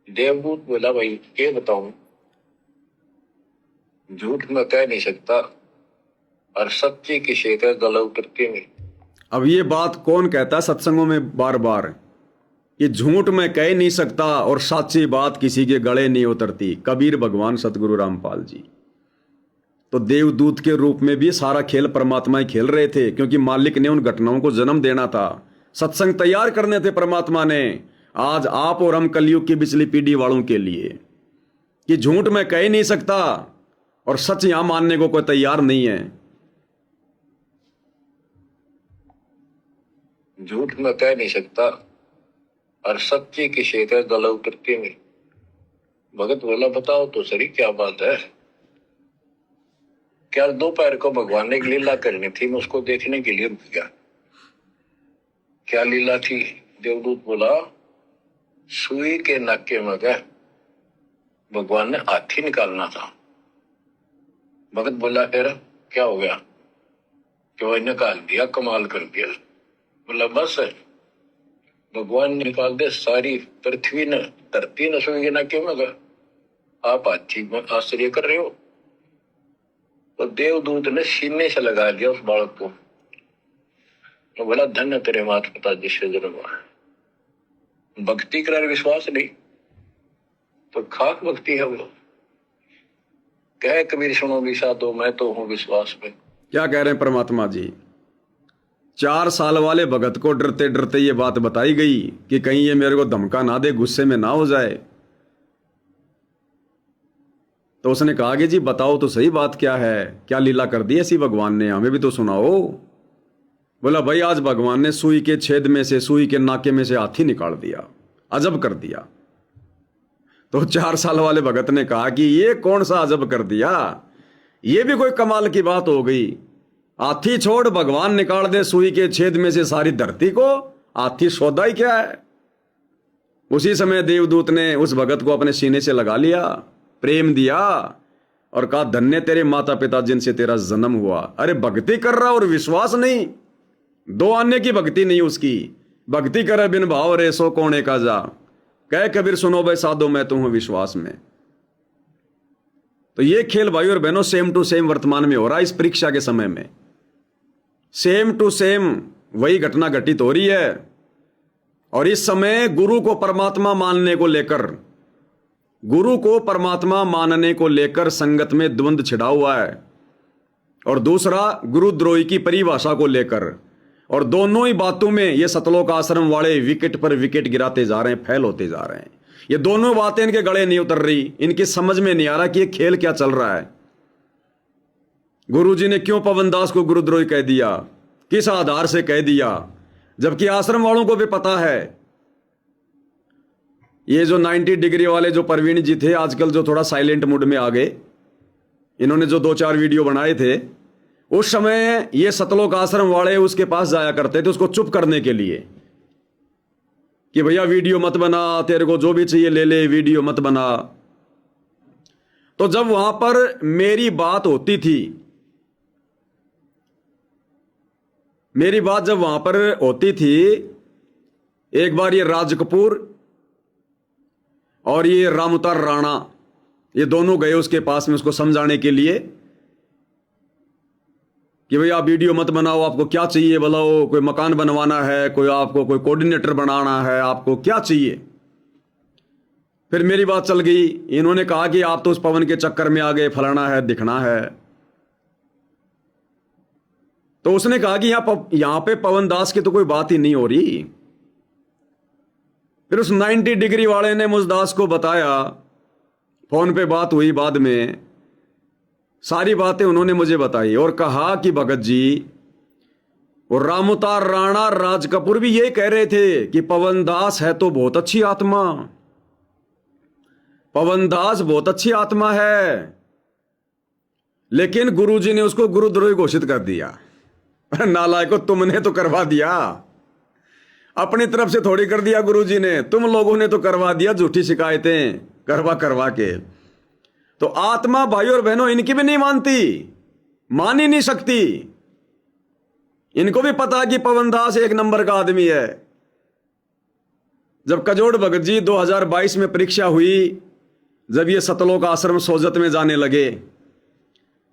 देवदूत बोला भाई क्या बताऊं, झूठ में कह नहीं सकता और सच्चे की शेखर गला उतरते नहीं। अब ये बात कौन कहता है सत्संगों में बार बार, ये झूठ में कह नहीं सकता और सच्ची बात किसी के गले नहीं उतरती, कबीर भगवान सतगुरु रामपाल जी। तो देवदूत के रूप में भी सारा खेल परमात्मा ही खेल रहे थे, क्योंकि मालिक ने उन घटनाओं को जन्म देना था, सत्संग तैयार करने थे परमात्मा ने आज आप और हम कलयुग की पिछली पीढ़ी वालों के लिए, कि झूठ मैं कह ही नहीं सकता और सच यहां मानने को कोई तैयार नहीं है। झूठ में कह नहीं सकता और सच्ची की शेखर गला उतरती में। भगत बोला बताओ तो सही क्या बात है। क्या दोपहर को भगवान ने एक लीला करनी थी, मैं उसको देखने के लिए रुक गया। क्या लीला थी? देवदूत बोला सुई के नाके में गए भगवान ने हाथी निकालना था। भगत बोला फिर क्या हो गया? कि वही निकाल दिया, कमाल कर दिया। बोला बस भगवान ने निकाल दे, सारी पृथ्वी ने धरती न सुई के नाके में गए, आप हाथी में आश्चर्य कर रहे हो। तो देवदूत ने सीने से लगा दिया उस बालक को। तो बोला धन्य तेरे माता पिता जिससे जन्म हुआ। भक्ति कर विश्वास नहीं तो खाक भक्ति है वो। कह कबीर सुनो भी साधो मैं तो हूं विश्वास में। क्या कह रहे हैं परमात्मा जी? 4 साल वाले भगत को डरते डरते ये बात बताई गई कि कहीं ये मेरे को धमका ना दे, गुस्से में ना हो जाए। तो उसने कहा कि जी बताओ तो सही बात क्या है, क्या लीला कर दी ऐसी भगवान ने, हमें भी तो सुनाओ। बोला भाई आज भगवान ने सुई के छेद में से, सुई के नाके में से हाथी निकाल दिया, अजब कर दिया। तो 4 साल वाले भगत ने कहा कि ये कौन सा अजब कर दिया, ये भी कोई कमाल की बात हो गई। हाथी छोड़ भगवान निकाल दे सुई के छेद में से सारी धरती को, हाथी सौदा ही क्या है। उसी समय देवदूत ने उस भगत को अपने सीने से लगा लिया, प्रेम दिया और कहा धन्य तेरे माता पिता जिनसे तेरा जन्म हुआ। अरे भक्ति कर रहा और विश्वास नहीं, 2 आने की भक्ति नहीं उसकी। भक्ति करे बिन भाव रे सो कोने का जा, कह कबीर सुनो भाई साधो मैं तो हूं विश्वास में। तो ये खेल भाई और बहनों सेम टू सेम वर्तमान में हो रहा है। इस परीक्षा के समय में सेम टू सेम वही घटना घटित हो रही है। और इस समय गुरु को परमात्मा मानने को लेकर, गुरु को परमात्मा मानने को लेकर संगत में द्वंद्व छिड़ा हुआ है, और दूसरा गुरुद्रोही की परिभाषा को लेकर। और दोनों ही बातों में ये सतलोक आश्रम वाले विकेट पर विकेट गिराते जा रहे हैं, फेल होते जा रहे हैं। ये दोनों बातें इनके गले नहीं उतर रही, इनकी समझ में नहीं आ रहा कि ये खेल क्या चल रहा है। गुरुजी ने क्यों पवन दास को गुरुद्रोही कह दिया, किस आधार से कह दिया, जबकि आश्रम वालों को भी पता है। ये जो 90 डिग्री वाले जो प्रवीण जी थे, आजकल जो थोड़ा साइलेंट मूड में आ गए, इन्होंने जो 2-4 वीडियो बनाए थे, उस समय ये सतलोक आश्रम वाले उसके पास जाया करते थे उसको चुप करने के लिए कि भैया वीडियो मत बना, तेरे को जो भी चाहिए ले ले, वीडियो मत बना। तो जब वहां पर मेरी बात होती थी, मेरी बात जब वहां पर होती थी, एक बार ये राज कपूर और ये रामउतार राणा, ये दोनों गए उसके पास में उसको समझाने के लिए कि भाई आप वीडियो मत बनाओ, आपको क्या चाहिए बताओ, कोई मकान बनवाना है, कोई आपको कोई कोऑर्डिनेटर बनाना है, आपको क्या चाहिए। फिर मेरी बात चल गई, इन्होंने कहा कि आप तो उस पवन के चक्कर में आ गए, फलाना है, दिखना है। तो उसने कहा कि यहां पे पवन दास की तो कोई बात ही नहीं हो रही। फिर उस 90 डिग्री वाले ने मुझ दास को बताया, फोन पे बात हुई, बाद में सारी बातें उन्होंने मुझे बताई और कहा कि भगत जी और रामउतार राणा, राज कपूर भी ये कह रहे थे कि पवन दास है तो बहुत अच्छी आत्मा, पवन दास बहुत अच्छी आत्मा है, लेकिन गुरुजी ने उसको गुरुद्रोही घोषित कर दिया। नालायको, तुमने तो करवा दिया, अपनी तरफ से थोड़ी कर दिया गुरुजी ने, तुम लोगों ने तो करवा दिया झूठी शिकायतें करवा के। तो आत्मा भाई और बहनों इनकी भी नहीं मानती, मान ही नहीं सकती। इनको भी पता कि पवन दास 1 नंबर का आदमी है। जब कजोड़ भगत जी 2022 में परीक्षा हुई, जब ये सतलोक आश्रम सोजत में जाने लगे,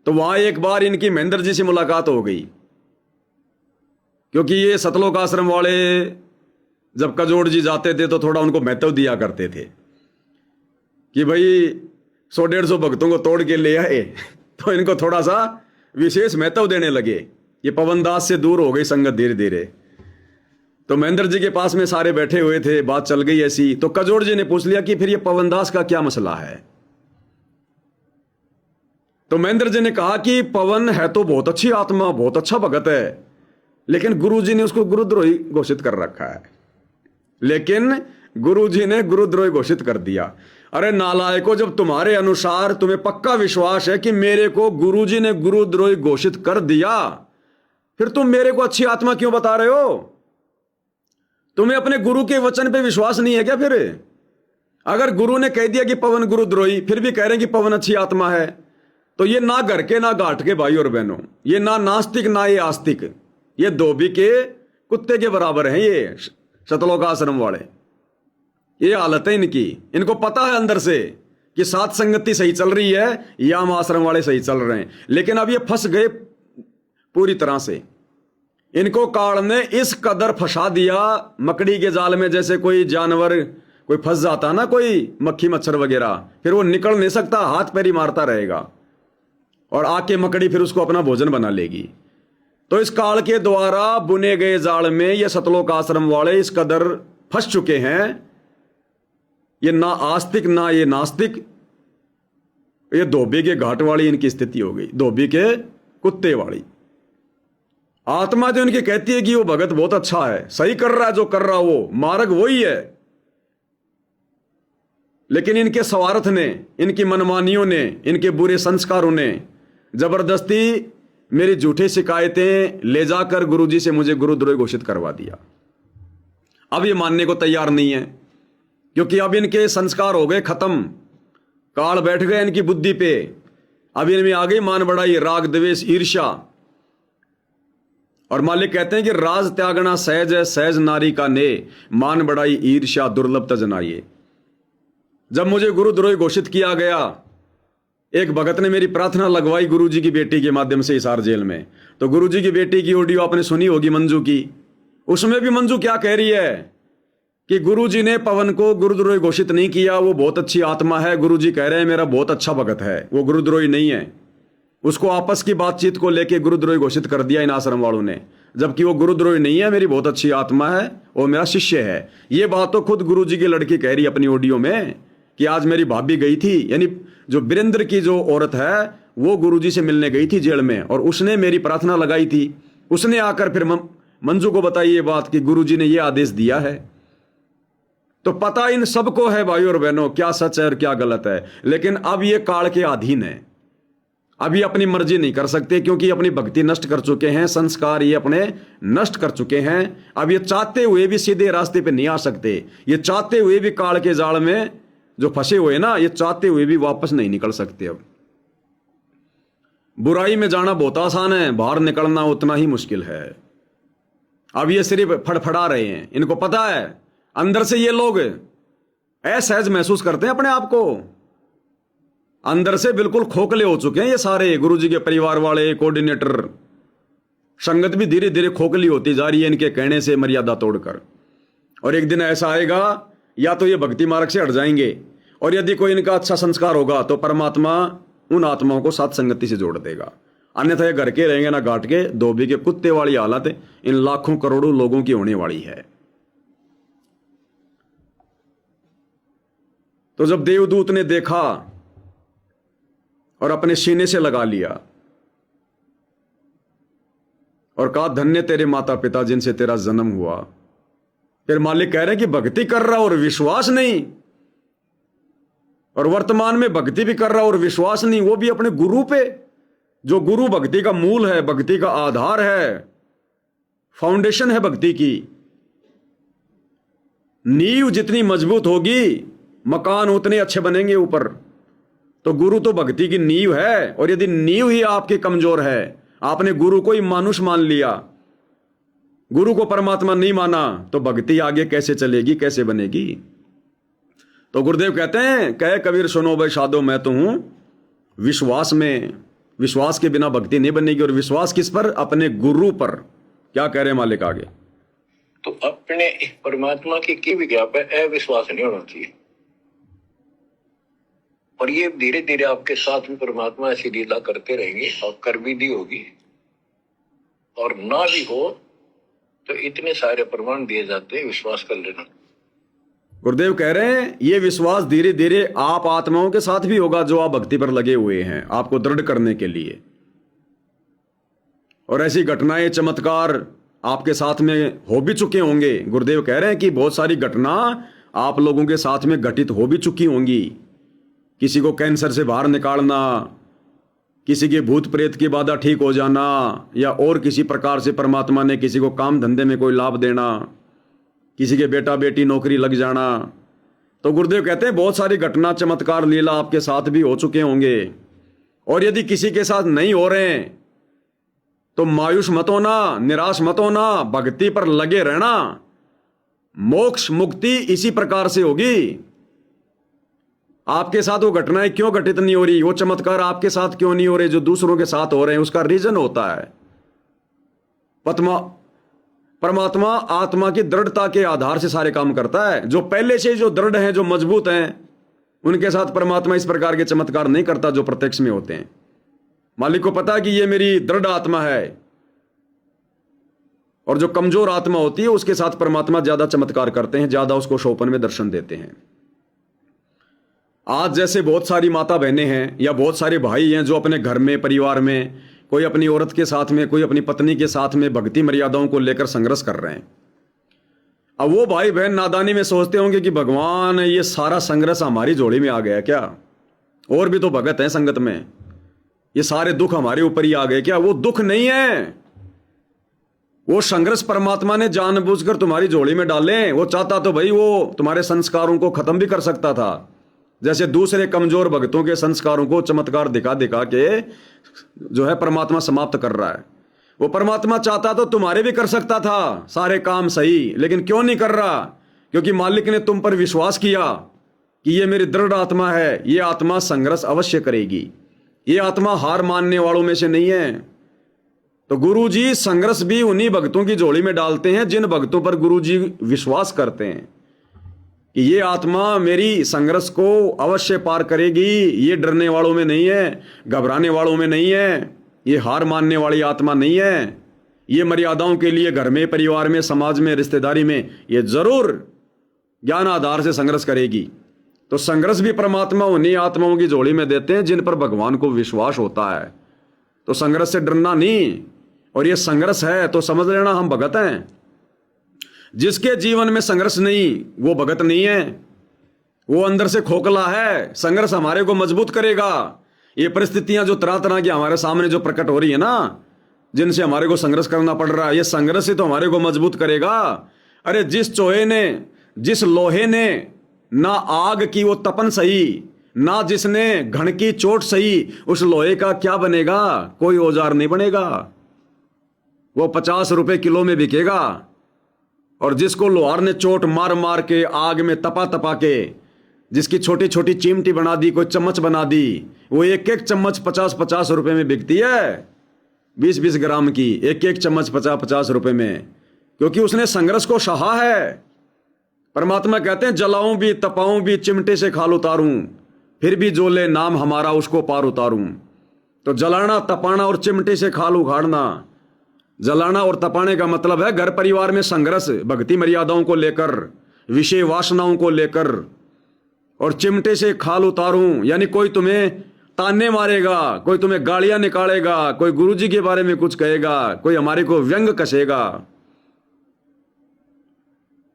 तो वहां एक बार इनकी महेंद्र जी से मुलाकात हो गई, क्योंकि ये सतलोक आश्रम वाले जब कजोड़ जी जाते थे तो थोड़ा उनको महत्व दिया करते थे कि भाई 100-150 भक्तों को तोड़ के ले आए तो इनको थोड़ा सा विशेष महत्व देने लगे। ये पवन दास से दूर हो गई संगत धीरे धीरे। तो महेंद्र जी के पास में सारे बैठे हुए थे, बात चल गई ऐसी। तो कजोड़ जी ने पूछ लिया कि फिर ये पवन दास का क्या मसला है। तो महेंद्र जी ने कहा कि पवन है तो बहुत अच्छी आत्मा, बहुत अच्छा भगत है, लेकिन गुरुजी ने उसको गुरुद्रोही घोषित कर रखा है। लेकिन गुरुजी ने गुरुद्रोही घोषित कर दिया। अरे नालायकों, जब तुम्हारे अनुसार तुम्हें पक्का विश्वास है कि मेरे को गुरुजी ने गुरुद्रोही घोषित कर दिया, फिर तुम मेरे को अच्छी आत्मा क्यों बता रहे हो? तुम्हें अपने गुरु के वचन पे विश्वास नहीं है क्या? फिर अगर गुरु ने कह दिया कि पवन गुरुद्रोही, फिर भी कह रहे हैं कि पवन अच्छी आत्मा है, तो ये ना घर के ना घाट के भाई और बहनों, ये ना नास्तिक ना ये आस्तिक, ये धोबी के कुत्ते के बराबर हैं ये शतलोक आश्रम वाले। ये हालत है इनकी। इनको पता है अंदर से कि सात संगति सही चल रही है, याम आश्रम वाले सही चल रहे हैं, लेकिन अब ये फंस गए पूरी तरह से। इनको काल ने इस कदर फंसा दिया मकड़ी के जाल में, जैसे कोई जानवर कोई फंस जाता ना, कोई मक्खी मच्छर वगैरह, फिर वो निकल नहीं सकता, हाथ पैर ही मारता रहेगा और आके मकड़ी फिर उसको अपना भोजन बना लेगी। तो इस काल के द्वारा बुने गए जाल में ये सतलोक आश्रम वाले इस कदर फंस चुके हैं। ये ना आस्तिक ना ये नास्तिक, ये धोबी के घाट वाली इनकी स्थिति हो गई, धोबी के कुत्ते वाली। आत्मा जो इनकी कहती है कि वो भगत बहुत अच्छा है, सही कर रहा है, जो कर रहा वो मार्ग वही है, लेकिन इनके स्वार्थ ने, इनकी मनमानियों ने, इनके बुरे संस्कारों ने जबरदस्ती मेरी झूठी शिकायतें ले जाकर गुरुजी से मुझे गुरुद्रोही घोषित करवा दिया। अब ये मानने को तैयार नहीं है, क्योंकि अब इनके संस्कार हो गए खत्म, काल बैठ गए इनकी बुद्धि पे। अब इनमें आ गई मान बढ़ाई, राग द्वेष ईर्ष्या। और मालिक कहते हैं कि राज त्यागना सहज है, सहज नारी का ने, मान बढ़ाई ईर्ष्या दुर्लभ तजनाइए। जब मुझे गुरुद्रोही घोषित किया गया, एक भगत ने मेरी प्रार्थना लगवाई गुरुजी की बेटी के माध्यम से हिसार जेल में। तो गुरुजी की बेटी की ऑडियो आपने सुनी होगी मंजू की। उसमें भी मंजू क्या कह रही है कि गुरुजी ने पवन को गुरुद्रोही घोषित नहीं किया, वो बहुत अच्छी आत्मा है। गुरुजी कह रहे हैं मेरा बहुत अच्छा भगत है, वो गुरुद्रोही नहीं है। उसको आपस की बातचीत को लेकर गुरुद्रोही घोषित कर दिया इन आश्रम वालों ने, जबकि वो गुरुद्रोही नहीं है, मेरी बहुत अच्छी आत्मा है, वो मेरा शिष्य है। ये बात तो खुद गुरुजी की लड़की कह रही अपनी ऑडियो में कि आज मेरी भाभी गई थी, यानी जो वीरेंद्र की जो औरत है वो गुरुजी से मिलने गई थी जेल में, और उसने मेरी प्रार्थना लगाई थी। उसने आकर फिर मंजू को बताई ये बात कि गुरुजी ने ये आदेश दिया है। तो पता इन सबको है भाई और बहनों क्या सच है और क्या गलत है, लेकिन अब ये काल के अधीन है। अब ये अपनी मर्जी नहीं कर सकते, क्योंकि अपनी भक्ति नष्ट कर चुके हैं, संस्कार ये अपने नष्ट कर चुके हैं। अब ये चाहते हुए भी सीधे रास्ते पे नहीं आ सकते। ये चाहते हुए भी काल के जाल में जो फंसे हुए ना, ये चाहते हुए भी वापस नहीं निकल सकते। अब बुराई में जाना बहुत आसान है, बाहर निकलना उतना ही मुश्किल है। अब ये सिर्फ फड़फड़ा रहे हैं, इनको पता है अंदर से ये लोग असहज महसूस करते हैं अपने आप को, अंदर से बिल्कुल खोखले हो चुके हैं ये सारे गुरुजी के परिवार वाले, कोऑर्डिनेटर। संगत भी धीरे धीरे खोखली होती जा रही है इनके कहने से, मर्यादा तोड़कर। और एक दिन ऐसा आएगा, या तो ये भक्ति मार्ग से हट जाएंगे, और यदि कोई इनका अच्छा संस्कार होगा तो परमात्मा उन आत्माओं को साथ संगति से जोड़ देगा। अन्यथा ये घर के रहेंगे ना घाट के, धोबी के कुत्ते वाली हालत इन लाखों करोड़ों लोगों की होने वाली है। तो जब देवदूत ने देखा और अपने सीने से लगा लिया और कहा धन्य तेरे माता पिता जिनसे तेरा जन्म हुआ, फिर मालिक कह रहे हैं कि भक्ति कर रहा और विश्वास नहीं, और वर्तमान में भक्ति भी कर रहा और विश्वास नहीं, वो भी अपने गुरु पे, जो गुरु भक्ति का मूल है, भक्ति का आधार है, फाउंडेशन है भक्ति की। नींव जितनी मजबूत होगी मकान उतने अच्छे बनेंगे ऊपर। तो गुरु तो भक्ति की नींव है, और यदि नींव ही आपकी कमजोर है, आपने गुरु को ही मानुष मान लिया, गुरु को परमात्मा नहीं माना, तो भक्ति आगे कैसे चलेगी, कैसे बनेगी। तो गुरुदेव कहते हैं, कहे कबीर सुनो भाई साधो मैं तो हूं विश्वास में, विश्वास के बिना भक्ति नहीं बनेगी। और विश्वास किस पर? अपने गुरु पर। क्या कह रहे हैं मालिक आगे? तो अपने परमात्मा की विज्ञापन अविश्वास नहीं होना चाहिए। और ये धीरे धीरे आपके साथ भी परमात्मा ऐसी लीला करते रहेंगे और कर भी दी होगी, और ना भी हो तो इतने सारे प्रमाण दिए जाते हैं, विश्वास कर लेना। गुरुदेव कह रहे हैं ये विश्वास धीरे धीरे आप आत्माओं के साथ भी होगा जो आप भक्ति पर लगे हुए हैं, आपको दृढ़ करने के लिए। और ऐसी घटनाएं, चमत्कार आपके साथ में हो भी चुके होंगे। गुरुदेव कह रहे हैं कि बहुत सारी घटना आप लोगों के साथ में घटित हो भी चुकी होंगी। किसी को कैंसर से बाहर निकालना, किसी के भूत प्रेत की बाधा ठीक हो जाना, या और किसी प्रकार से परमात्मा ने किसी को काम धंधे में कोई लाभ देना, किसी के बेटा बेटी नौकरी लग जाना। तो गुरुदेव कहते हैं बहुत सारी घटना, चमत्कार, लीला आपके साथ भी हो चुके होंगे। और यदि किसी के साथ नहीं हो रहे हैं तो मायूस मत होना, निराश मत होना, भक्ति पर लगे रहना। मोक्ष मुक्ति इसी प्रकार से होगी। आपके साथ वो घटनाएं क्यों घटित नहीं हो रही, वो चमत्कार आपके साथ क्यों नहीं हो रहे जो दूसरों के साथ हो रहे हैं, उसका रीजन होता है परमात्मा आत्मा की दृढ़ता के आधार से सारे काम करता है। जो पहले से जो दृढ़ हैं, जो मजबूत हैं, उनके साथ परमात्मा इस प्रकार के चमत्कार नहीं करता जो प्रत्यक्ष में होते हैं। मालिक को पता है कि ये मेरी दृढ़ आत्मा है, और जो कमजोर आत्मा होती है उसके साथ परमात्मा ज्यादा चमत्कार करते हैं, ज्यादा उसको शोपन में दर्शन देते हैं। आज जैसे बहुत सारी माता बहनें हैं या बहुत सारे भाई हैं जो अपने घर में, परिवार में, कोई अपनी औरत के साथ में, कोई अपनी पत्नी के साथ में भक्ति मर्यादाओं को लेकर संघर्ष कर रहे हैं। अब वो भाई बहन नादानी में सोचते होंगे कि भगवान ये सारा संघर्ष हमारी जोड़ी में आ गया क्या, और भी तो भगत हैं संगत में, ये सारे दुख हमारे ऊपर ही आ गए क्या। वो दुख नहीं है, वो संघर्ष परमात्मा ने जानबूझकर तुम्हारी जोड़ी में डाले। वो चाहता तो भाई वो तुम्हारे संस्कारों को खत्म भी कर सकता था, जैसे दूसरे कमजोर भक्तों के संस्कारों को चमत्कार दिखा दिखा के जो है परमात्मा समाप्त कर रहा है। वो परमात्मा चाहता तो तुम्हारे भी कर सकता था सारे काम सही, लेकिन क्यों नहीं कर रहा? क्योंकि मालिक ने तुम पर विश्वास किया कि ये मेरी दृढ़ आत्मा है, ये आत्मा संघर्ष अवश्य करेगी, ये आत्मा हार मानने वालों में से नहीं है। तो गुरुजी संघर्ष भी उन्हीं भक्तों की जोड़ी में डालते हैं जिन भक्तों पर गुरुजी विश्वास करते हैं कि ये आत्मा मेरी संघर्ष को अवश्य पार करेगी, ये डरने वालों में नहीं है, घबराने वालों में नहीं है, ये हार मानने वाली आत्मा नहीं है, ये मर्यादाओं के लिए घर में, परिवार में, समाज में, रिश्तेदारी में ये जरूर ज्ञान आधार से संघर्ष करेगी। तो संघर्ष भी परमात्मा उन्हीं आत्माओं की जोड़ी में देते हैं जिन पर भगवान को विश्वास होता है। तो संघर्ष से डरना नहीं, और ये संघर्ष है तो समझ लेना हम भगत हैं। जिसके जीवन में संघर्ष नहीं वो भगत नहीं है, वो अंदर से खोखला है। संघर्ष हमारे को मजबूत करेगा। ये परिस्थितियां जो तरह तरह की हमारे सामने जो प्रकट हो रही है ना, जिनसे हमारे को संघर्ष करना पड़ रहा है, ये संघर्ष ही तो हमारे को मजबूत करेगा। अरे जिस चोहे ने, जिस लोहे ने ना आग की वो तपन सही, ना जिसने घण की चोट सही, उस लोहे का क्या बनेगा? कोई औजार नहीं बनेगा, वो 50 रुपए किलो में बिकेगा। और जिसको लोहार ने चोट मार मार के, आग में तपा तपा के, जिसकी छोटी छोटी चिमटी बना दी, कोई चम्मच बना दी, वो एक एक चम्मच 50-50 रुपए में बिकती है, 20-20 ग्राम की एक एक चम्मच 50-50 रुपए में, क्योंकि उसने संघर्ष को सहा है। परमात्मा कहते हैं जलाऊं भी, तपाऊं भी, चिमटे से खाल उतारूं, फिर भी जो ले नाम हमारा उसको पार उतारूं। तो जलाना, तपाना और चिमटे से खाल उखाड़ना, जलाना और तपाने का मतलब है घर परिवार में संघर्ष, भक्ति मर्यादाओं को लेकर, विषय वासनाओं को लेकर। और चिमटे से खाल उतारूं यानी कोई तुम्हें ताने मारेगा, कोई तुम्हें गालियां निकालेगा, कोई गुरुजी के बारे में कुछ कहेगा, कोई हमारे को व्यंग कसेगा।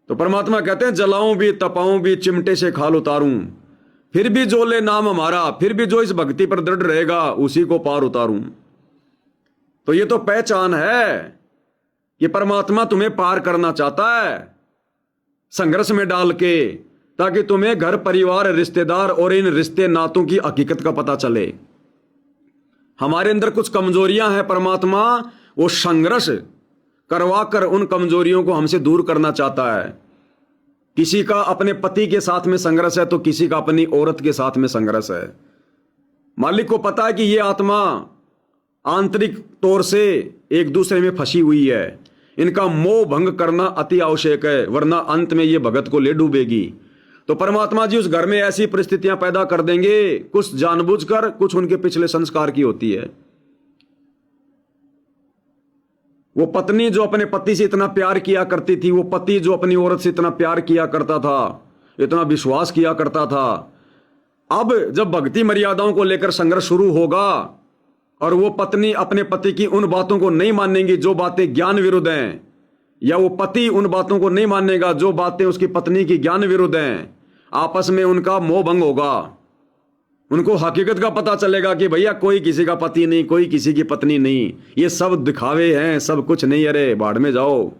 तो परमात्मा कहते हैं जलाऊं भी, तपाऊं भी, चिमटे से खाल उतारूं, फिर भी जो ले नाम हमारा, फिर भी जो इस भक्ति पर दृढ़ रहेगा उसी को पार उतारूं। तो ये तो पहचान है कि परमात्मा तुम्हें पार करना चाहता है संघर्ष में डाल के, ताकि तुम्हें घर परिवार, रिश्तेदार और इन रिश्ते नातों की हकीकत का पता चले। हमारे अंदर कुछ कमजोरियां हैं, परमात्मा वो संघर्ष करवाकर उन कमजोरियों को हमसे दूर करना चाहता है। किसी का अपने पति के साथ में संघर्ष है तो किसी का अपनी औरत के साथ में संघर्ष है। मालिक को पता है कि ये आत्मा आंतरिक तौर से एक दूसरे में फंसी हुई है, इनका मोह भंग करना अति आवश्यक है, वरना अंत में ये भगत को ले डूबेगी। तो परमात्मा जी उस घर में ऐसी परिस्थितियां पैदा कर देंगे, कुछ जानबूझकर, कुछ उनके पिछले संस्कार की होती है। वो पत्नी जो अपने पति से इतना प्यार किया करती थी, वो पति जो अपनी औरत से इतना प्यार किया करता था, इतना विश्वास किया करता था, अब जब भक्ति मर्यादाओं को लेकर संघर्ष शुरू होगा और वो पत्नी अपने पति की उन बातों को नहीं मानेंगी जो बातें ज्ञान विरुद्ध हैं, या वो पति उन बातों को नहीं मानेगा जो बातें उसकी पत्नी की ज्ञान विरुद्ध हैं, आपस में उनका मोह भंग होगा। उनको हकीकत का पता चलेगा कि भैया कोई किसी का पति नहीं, कोई किसी की पत्नी नहीं, ये सब दिखावे हैं, सब कुछ नहीं, अरे बाढ़ में जाओ।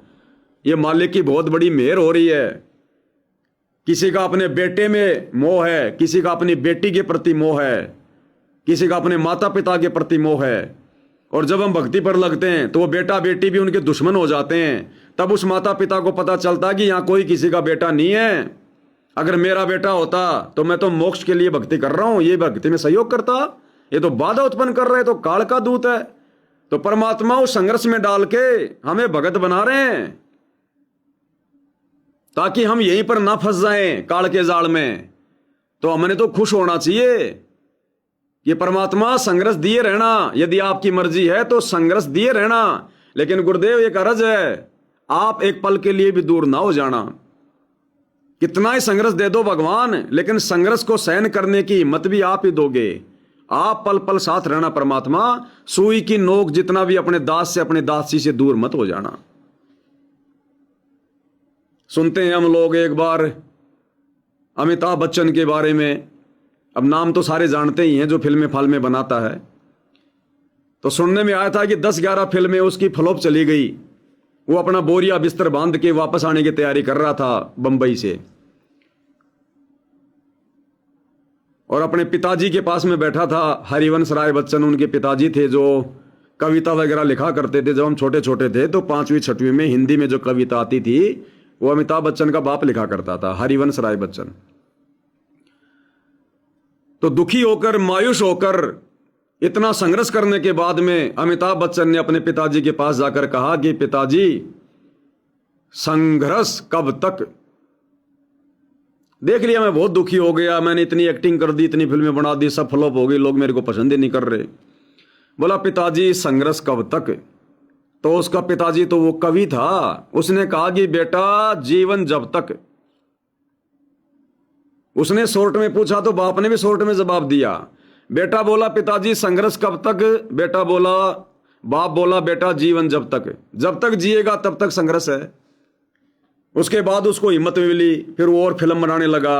ये मालिक की बहुत बड़ी मेहर हो रही है। किसी का अपने बेटे में मोह है, किसी का अपनी बेटी के प्रति मोह है, किसी का अपने माता पिता के प्रति मोह है। और जब हम भक्ति पर लगते हैं तो वो बेटा बेटी भी उनके दुश्मन हो जाते हैं। तब उस माता पिता को पता चलता कि यहाँ कोई किसी का बेटा नहीं है। अगर मेरा बेटा होता तो मैं तो मोक्ष के लिए भक्ति कर रहा हूं, ये भक्ति में सहयोग करता, ये तो बाधा उत्पन्न कर रहे, तो काल का दूत है। तो परमात्मा उस संघर्ष में डाल के हमें भगत बना रहे हैं ताकि हम यहीं पर ना फंस जाएं काल के जाल में। तो हमने तो खुश होना चाहिए कि परमात्मा संघर्ष दिए रहना, यदि आपकी मर्जी है तो संघर्ष दिए रहना। लेकिन गुरुदेव एक अर्ज है, आप एक पल के लिए भी दूर ना हो जाना। कितना ही संघर्ष दे दो भगवान, लेकिन संघर्ष को सहन करने की हिम्मत भी आप ही दोगे। आप पल पल साथ रहना परमात्मा। सुई की नोक जितना भी अपने दास से, अपने दासी से दूर मत हो जाना। सुनते हैं हम लोग एक बार अमिताभ बच्चन के बारे में। अब नाम तो सारे जानते ही हैं जो फिल्में फाल्में बनाता है। तो सुनने में आया था कि 10-11 फिल्में उसकी फ्लॉप चली गई। वो अपना बोरिया बिस्तर बांध के वापस आने की तैयारी कर रहा था बंबई से, और अपने पिताजी के पास में बैठा था। हरिवंश राय बच्चन उनके पिताजी थे, जो कविता वगैरह लिखा करते थे। जब हम छोटे छोटे थे तो 5वीं 6वीं में हिंदी में जो कविता आती थी वो अमिताभ बच्चन का बाप लिखा करता था, हरिवंश राय बच्चन। तो दुखी होकर, मायूस होकर, इतना संघर्ष करने के बाद में अमिताभ बच्चन ने अपने पिताजी के पास जाकर कहा कि पिताजी, संघर्ष कब तक? देख लिया मैं बहुत दुखी हो गया, मैंने इतनी एक्टिंग कर दी, इतनी फिल्में बना दी, सब फ्लॉप हो गई, लोग मेरे को पसंद ही नहीं कर रहे। बोला पिताजी संघर्ष कब तक? तो उसका पिताजी तो वो कवि था, उसने कहा कि बेटा जीवन जब तक। उसने शॉर्ट में पूछा तो बाप ने भी शॉर्ट में जवाब दिया। बेटा बोला पिताजी संघर्ष कब तक? बेटा बोला, बाप बोला बेटा जीवन जब तक। जब तक जिएगा तब तक संघर्ष है। उसके बाद उसको हिम्मत मिली, फिर वो और फिल्म बनाने लगा।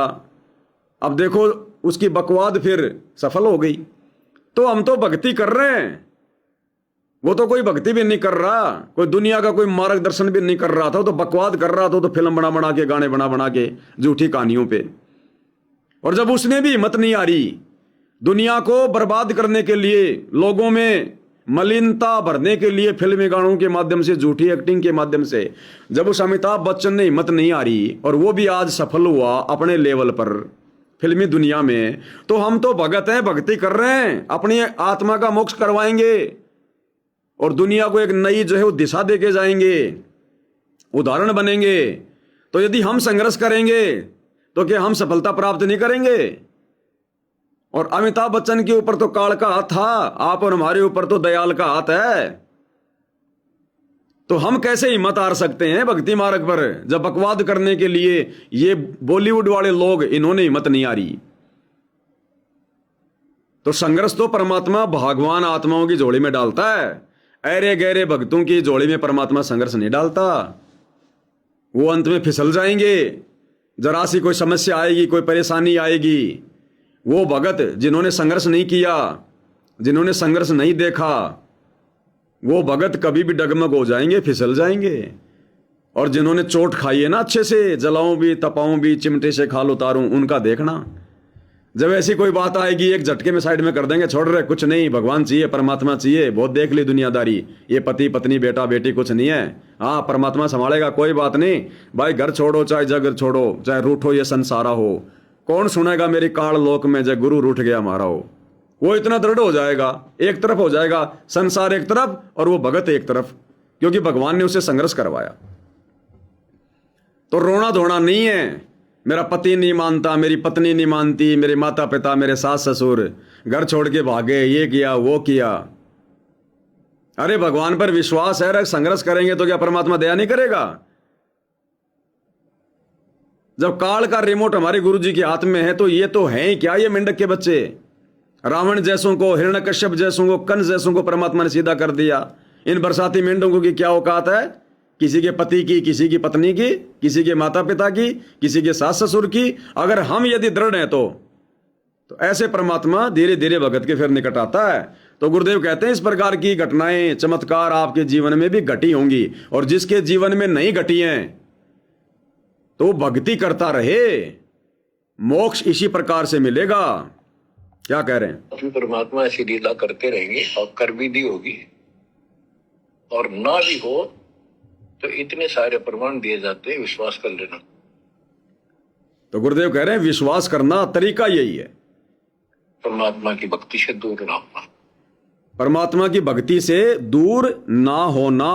अब देखो उसकी बकवाद फिर सफल हो गई। तो हम तो भक्ति कर रहे हैं, वो तो कोई भक्ति भी नहीं कर रहा, कोई दुनिया का कोई मार्गदर्शन भी नहीं कर रहा था, तो बकवाद कर रहा था, तो फिल्म बना बना के, गाने बना बना के, झूठी कहानियों पे। और जब उसने भी हिम्मत नहीं आ रही दुनिया को बर्बाद करने के लिए, लोगों में मलिनता भरने के लिए, फिल्मी गानों के माध्यम से, झूठी एक्टिंग के माध्यम से, जब उस अमिताभ बच्चन ने हिम्मत नहीं आ रही और वो भी आज सफल हुआ अपने लेवल पर फिल्मी दुनिया में, तो हम तो भगत हैं, भक्ति कर रहे हैं, अपनी आत्मा का मोक्ष करवाएंगे और दुनिया को एक नई जो है वो दिशा दे के जाएंगे, उदाहरण बनेंगे। तो यदि हम संघर्ष करेंगे तो क्या हम सफलता प्राप्त नहीं करेंगे? और अमिताभ बच्चन के ऊपर तो काल का हाथ था, आप और हमारे ऊपर तो दयाल का हाथ है। तो हम कैसे हिम्मत हार सकते हैं भक्ति मार्ग पर, जब बकवाद करने के लिए ये बॉलीवुड वाले लोग, इन्होंने हिम्मत नहीं आ रही। तो संघर्ष तो परमात्मा भगवान आत्माओं की झोली में डालता है, अरे गहरे भक्तों की झोली में परमात्मा संघर्ष नहीं डालता। वो अंत में फिसल जाएंगे। जरा सी कोई समस्या आएगी, कोई परेशानी आएगी, वो भगत जिन्होंने संघर्ष नहीं किया, जिन्होंने संघर्ष नहीं देखा, वो भगत कभी भी डगमग हो जाएंगे, फिसल जाएंगे। और जिन्होंने चोट खाई है ना, अच्छे से जलाऊं भी, तपाऊं भी, चिमटे से खाल उतारूं, उनका देखना। जब ऐसी कोई बात आएगी एक झटके में साइड में कर देंगे, छोड़ रहे कुछ नहीं, भगवान चाहिए, परमात्मा चाहिए, बहुत देख ली दुनियादारी, ये पति पत्नी बेटा बेटी कुछ नहीं है, हाँ परमात्मा संभालेगा, कोई बात नहीं भाई। घर छोड़ो चाहे जग छोड़ो, चाहे रूठो ये संसारा हो, कौन सुनेगा मेरी काल लोक में जब गुरु रूठ गया हमारा हो। वो इतना दृढ़ हो जाएगा, एक तरफ हो जाएगा, संसार एक तरफ और वो भगत एक तरफ, क्योंकि भगवान ने उसे संघर्ष करवाया। तो रोना धोना नहीं है। मेरा पति नहीं मानता, मेरी पत्नी नहीं मानती, मेरे माता पिता, मेरे सास ससुर घर छोड़ के भागे, ये किया वो किया। अरे भगवान पर विश्वास है, संघर्ष करेंगे तो क्या परमात्मा दया नहीं करेगा? जब काल का रिमोट हमारे गुरुजी के हाथ में है तो ये तो हैं ही क्या, ये मेंढक के बच्चे। रावण जैसों को, हिरण्यकश्यप जैसों को, कंस जैसों को परमात्मा ने सीधा कर दिया। इन बरसाती मेंढकों की क्या औकात है? किसी के पति की, किसी की पत्नी की, किसी के माता पिता की, किसी के सास ससुर की। अगर हम यदि दृढ़ हैं तो ऐसे परमात्मा धीरे धीरे भगत के फिर निकट आता है। तो गुरुदेव कहते हैं इस प्रकार की घटनाएं, चमत्कार आपके जीवन में भी घटी होंगी, और जिसके जीवन में नहीं घटी हैं तो वो भक्ति करता रहे, मोक्ष इसी प्रकार से मिलेगा। क्या कह रहे हैं? अभी परमात्मा ऐसी लीला करते रहेंगे और कर भी दी होगी, और ना भी हो तो इतने सारे प्रमाण दिए जाते हैं, विश्वास कर लेना। तो गुरुदेव कह रहे हैं विश्वास करना तरीका यही है, परमात्मा की भक्ति से दूर ना होना। परमात्मा की भक्ति से दूर ना होना।